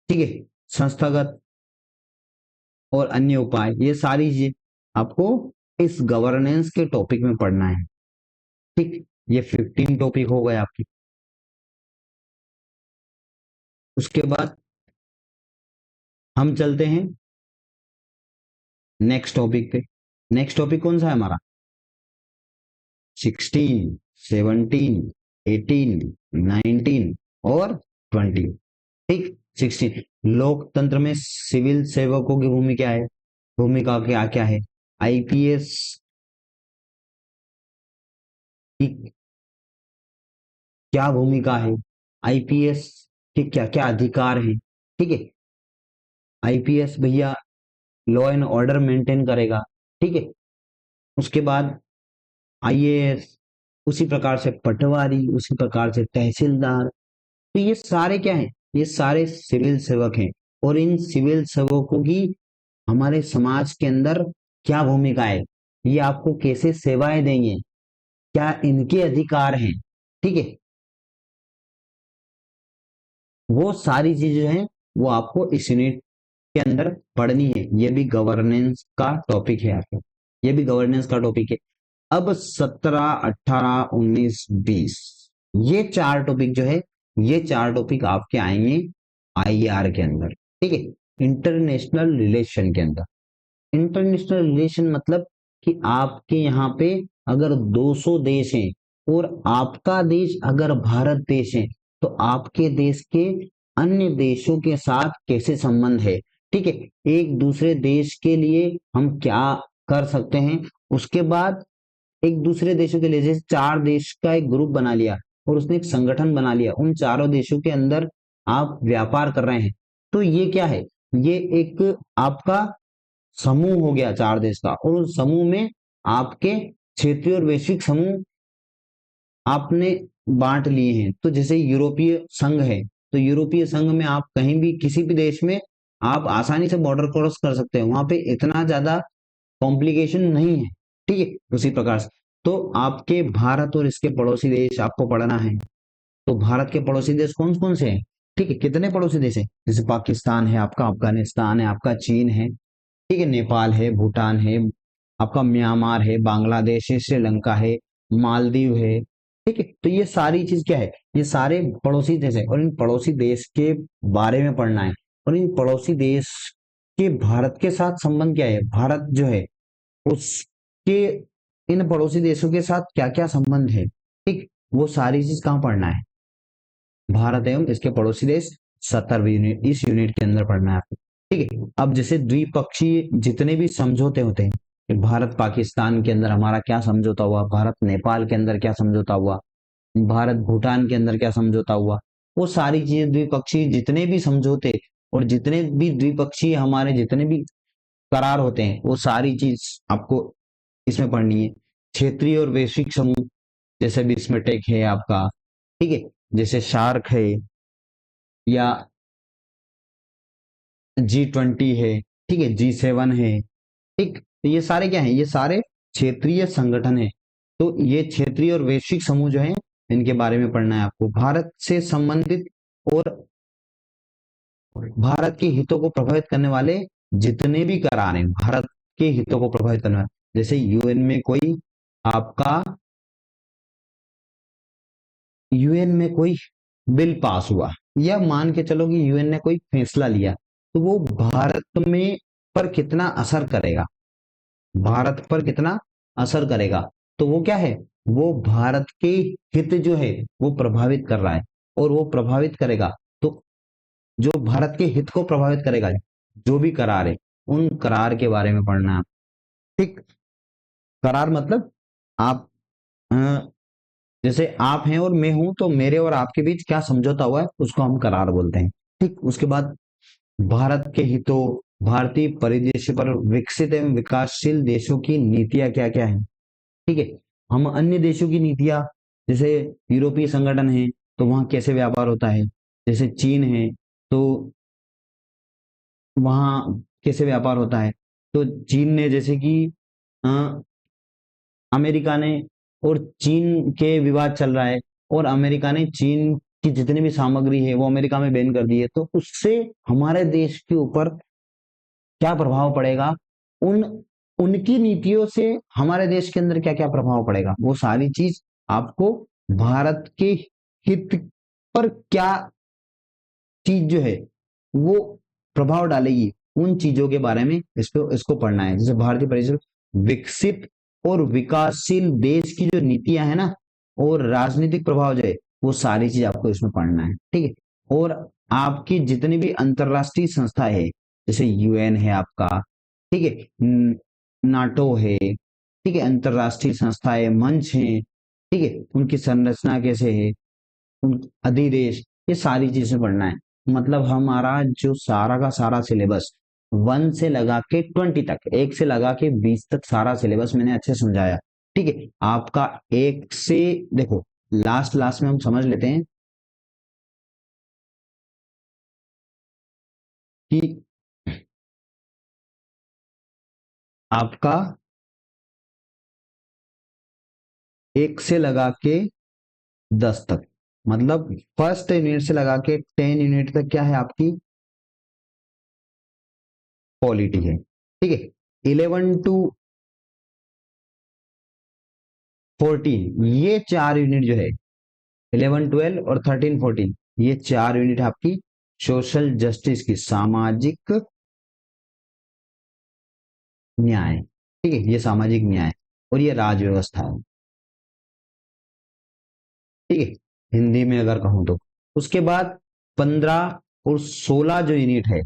ठीक है, संस्थागत और अन्य उपाय, ये सारी चीजें आपको इस गवर्नेंस के टॉपिक में पढ़ना है, ठीक। ये 15 टॉपिक हो गए आपके। उसके बाद हम चलते हैं नेक्स्ट टॉपिक पे। नेक्स्ट टॉपिक कौन सा है हमारा, 16, 17, 18, 19 और 20, ठीक। 16, लोकतंत्र में सिविल सेवकों की भूमिका क्या क्या है, आईपीएस की क्या भूमिका है, आईपीएस के क्या क्या अधिकार हैं, ठीक है। आईपीएस भैया लॉ एंड ऑर्डर मेंटेन करेगा, ठीक है। उसके बाद आईएएस, उसी प्रकार से पटवारी, उसी प्रकार से तहसीलदार, तो ये सारे क्या हैं, ये सारे सिविल सेवक हैं। और इन सिविल सेवकों की हमारे समाज के अंदर क्या भूमिका है, ये आपको कैसे सेवाएं देंगे, क्या इनके अधिकार हैं, ठीक है। वो सारी चीजें हैं, वो आपको इस यूनिट के अंदर पढ़नी है। ये भी गवर्नेंस का टॉपिक है आपका, ये भी गवर्नेंस का टॉपिक है। अब 17, 18, 19, 20, ये चार टॉपिक जो है, ये चार टॉपिक आपके आएंगे आईआर के अंदर, ठीक है, इंटरनेशनल रिलेशन के अंदर। इंटरनेशनल रिलेशन मतलब कि आपके यहाँ पे अगर 200 देश हैं और आपका देश अगर भारत देश है, तो आपके देश के अन्य देशों के साथ कैसे संबंध है, ठीक है। एक दूसरे देश के लिए हम क्या कर सकते हैं, उसके बाद एक दूसरे देशों के लिए, जैसे चार देश का एक ग्रुप बना लिया और उसने एक संगठन बना लिया, उन चारों देशों के अंदर आप व्यापार कर रहे हैं, तो ये क्या है, ये एक आपका समूह हो गया 4 देश का, और उस समूह में आपके क्षेत्रीय और वैश्विक समूह आपने बांट लिए हैं। तो जैसे यूरोपीय संघ है, तो यूरोपीय संघ में आप कहीं भी किसी भी देश में आप आसानी से बॉर्डर क्रॉस कर सकते हैं, वहां पे इतना ज्यादा कॉम्प्लिकेशन नहीं है। ठीक है, उसी प्रकार से तो आपके भारत और इसके पड़ोसी देश आपको पढ़ना है। तो भारत के पड़ोसी देश कौन कौन से हैं? ठीक है, कितने पड़ोसी देश हैं? जैसे पाकिस्तान है आपका, अफगानिस्तान है आपका, चीन है, ठीक है, नेपाल है, भूटान है, आपका म्यांमार है, बांग्लादेश है, श्रीलंका है, मालदीव है। ठीक है, तो ये सारी चीज क्या है? ये सारे पड़ोसी देश है, और इन पड़ोसी देश के बारे में पढ़ना है। और इन पड़ोसी देश के भारत के साथ संबंध क्या है, भारत जो है उसके इन पड़ोसी देशों के साथ क्या क्या संबंध है, ठीक, वो सारी चीज कहाँ पढ़ना है? भारत एवं इसके पड़ोसी देश 70वीं यूनिट, इस यूनिट के अंदर पढ़ना है आपको। ठीक है, अब जैसे द्विपक्षीय जितने भी समझौते होते हैं, कि भारत पाकिस्तान के अंदर हमारा क्या समझौता हुआ, भारत नेपाल के अंदर क्या समझौता हुआ, भारत भूटान के अंदर क्या समझौता हुआ, वो सारी चीजें द्विपक्षीय जितने भी समझौते और जितने भी द्विपक्षीय हमारे जितने भी करार होते हैं, वो सारी चीज आपको इसमें पढ़नी है। क्षेत्रीय और वैश्विक समूह, जैसे बिस्मटेक है आपका, ठीक है, जैसे शार्क है, या G20 है, ठीक है, G7 है, ठीक, तो ये सारे क्या है? ये सारे क्षेत्रीय संगठन है। तो ये क्षेत्रीय और वैश्विक समूह जो है, इनके बारे में पढ़ना है आपको। भारत से संबंधित और भारत के हितों को प्रभावित करने वाले जितने भी करार हैं, भारत के हितों को प्रभावित करने वाले, जैसे यूएन में कोई आपका यूएन में कोई बिल पास हुआ, या मान के चलो कि यूएन ने कोई फैसला लिया, तो वो भारत में पर कितना असर करेगा, भारत पर कितना असर करेगा, तो वो क्या है? वो भारत के हित जो है वो प्रभावित कर रहा है, और वो प्रभावित करेगा। तो जो भारत के हित को प्रभावित करेगा, जो भी करार है, उन करार के बारे में पढ़ना है। ठीक, करार मतलब आप अ, जैसे आप हैं और मैं हूं, तो मेरे और आपके बीच क्या समझौता हुआ है उसको हम करार बोलते हैं। ठीक, उसके बाद भारत के हितों, भारतीय परिदृश्य पर विकसित एवं विकासशील देशों की नीतियां क्या क्या है। ठीक है, हम अन्य देशों की नीतियां, जैसे यूरोपीय संगठन है तो वहां कैसे व्यापार होता है, जैसे चीन है तो वहां कैसे व्यापार होता है। तो चीन ने जैसे कि अ, अमेरिका ने और चीन के विवाद चल रहा है, और अमेरिका ने चीन की जितनी भी सामग्री है वो अमेरिका में बैन कर दी है, तो उससे हमारे देश के ऊपर क्या प्रभाव पड़ेगा, उन उनकी नीतियों से हमारे देश के अंदर क्या क्या प्रभाव पड़ेगा, वो सारी चीज आपको भारत के हित पर क्या चीज जो है वो प्रभाव डालेगी, उन चीजों के बारे में इसको इसको पढ़ना है। जैसे भारतीय परिसर विकसित और विकासशील देश की जो नीतियां है ना, और राजनीतिक प्रभाव जो है, वो सारी चीज आपको इसमें पढ़ना है। ठीक है, और आपकी जितनी भी अंतरराष्ट्रीय संस्था है, जैसे यूएन है आपका, ठीक है, नाटो है, ठीक है, अंतरराष्ट्रीय संस्थाएं, मंच है, ठीक है, उनकी संरचना कैसे है, अधिदेश, ये सारी चीजें पढ़ना है। मतलब हमारा जो सारा का सारा सिलेबस 1 से लगा के 20 तक, 1 से लगा के 20 तक सारा सिलेबस मैंने अच्छे समझाया। ठीक है, आपका 1 से देखो लास्ट लास्ट में हम समझ लेते हैं कि आपका 1 से लगा के 10 तक, मतलब फर्स्ट यूनिट से लगा के 10 यूनिट तक क्या है आपकी पॉलिटी है। ठीक है, 11 टू 14 ये 4 यूनिट जो है, 11 12 और 13 14, ये 4 यूनिट आपकी सोशल जस्टिस की, सामाजिक न्याय। ठीक है, ये सामाजिक न्याय और ये राज व्यवस्था है। ठीक है, हिंदी में अगर कहूं तो उसके बाद 15 और 16 जो यूनिट है,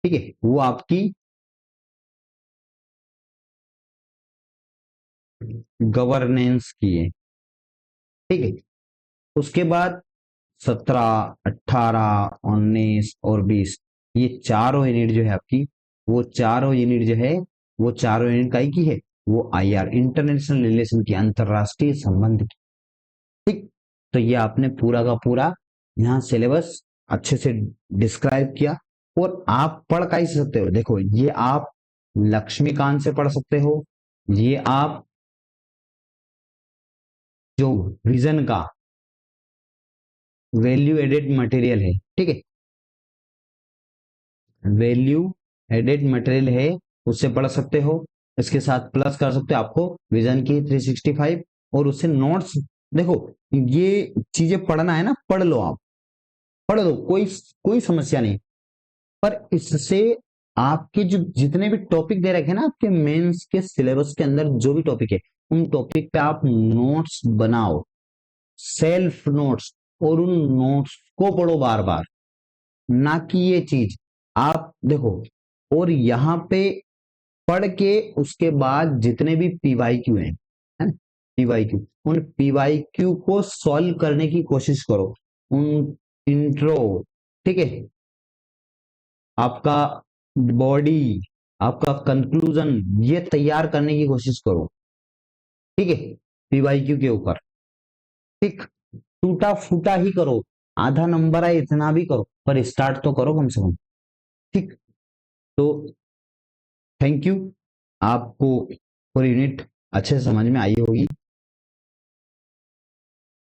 ठीक है, वो आपकी गवर्नेंस की है। ठीक है, उसके बाद 17 18 19 और 20, ये चारों यूनिट जो है आपकी, वो चारों यूनिट जो है, वो चारों यूनिट का ही की है, वो आईआर, इंटरनेशनल रिलेशन की, अंतरराष्ट्रीय संबंध की। ठीक, तो ये आपने पूरा का पूरा यहाँ सिलेबस अच्छे से डिस्क्राइब किया। और आप पढ़ का ही सकते हो, देखो ये आप लक्ष्मीकांत से पढ़ सकते हो, ये आप जो विजन का वैल्यू एडेड मटेरियल है, ठीक है, वैल्यू एडेड मटेरियल है, उससे पढ़ सकते हो। इसके साथ प्लस कर सकते हो आपको विजन की 365, और उससे नोट्स, देखो ये चीजें पढ़ना है ना, पढ़ लो, आप पढ़ लो, कोई कोई समस्या नहीं। पर इससे आपके जो जितने भी टॉपिक दे रखे हैं ना आपके मेंस के सिलेबस के अंदर, जो भी टॉपिक है, उन टॉपिक पे आप नोट्स बनाओ, सेल्फ नोट्स, और उन नोट्स को पढ़ो बार बार, ना कि ये चीज आप देखो। और यहाँ पे पढ़ के उसके बाद जितने भी पीवाईक्यू हैं, है ना, पीवाईक्यू, उन पीवाईक्यू को सॉल्व करने की कोशिश करो, उन इंट्रो, ठीक है, आपका बॉडी, आपका कंक्लूजन, ये तैयार करने की कोशिश करो, ठीक है, पीवाईक्यू के ऊपर। ठीक, टूटा फूटा ही करो, आधा नंबर है इतना भी करो, पर स्टार्ट तो करो कम से कम। ठीक, तो थैंक यू, आपको पूरी यूनिट अच्छे से समझ में आई होगी।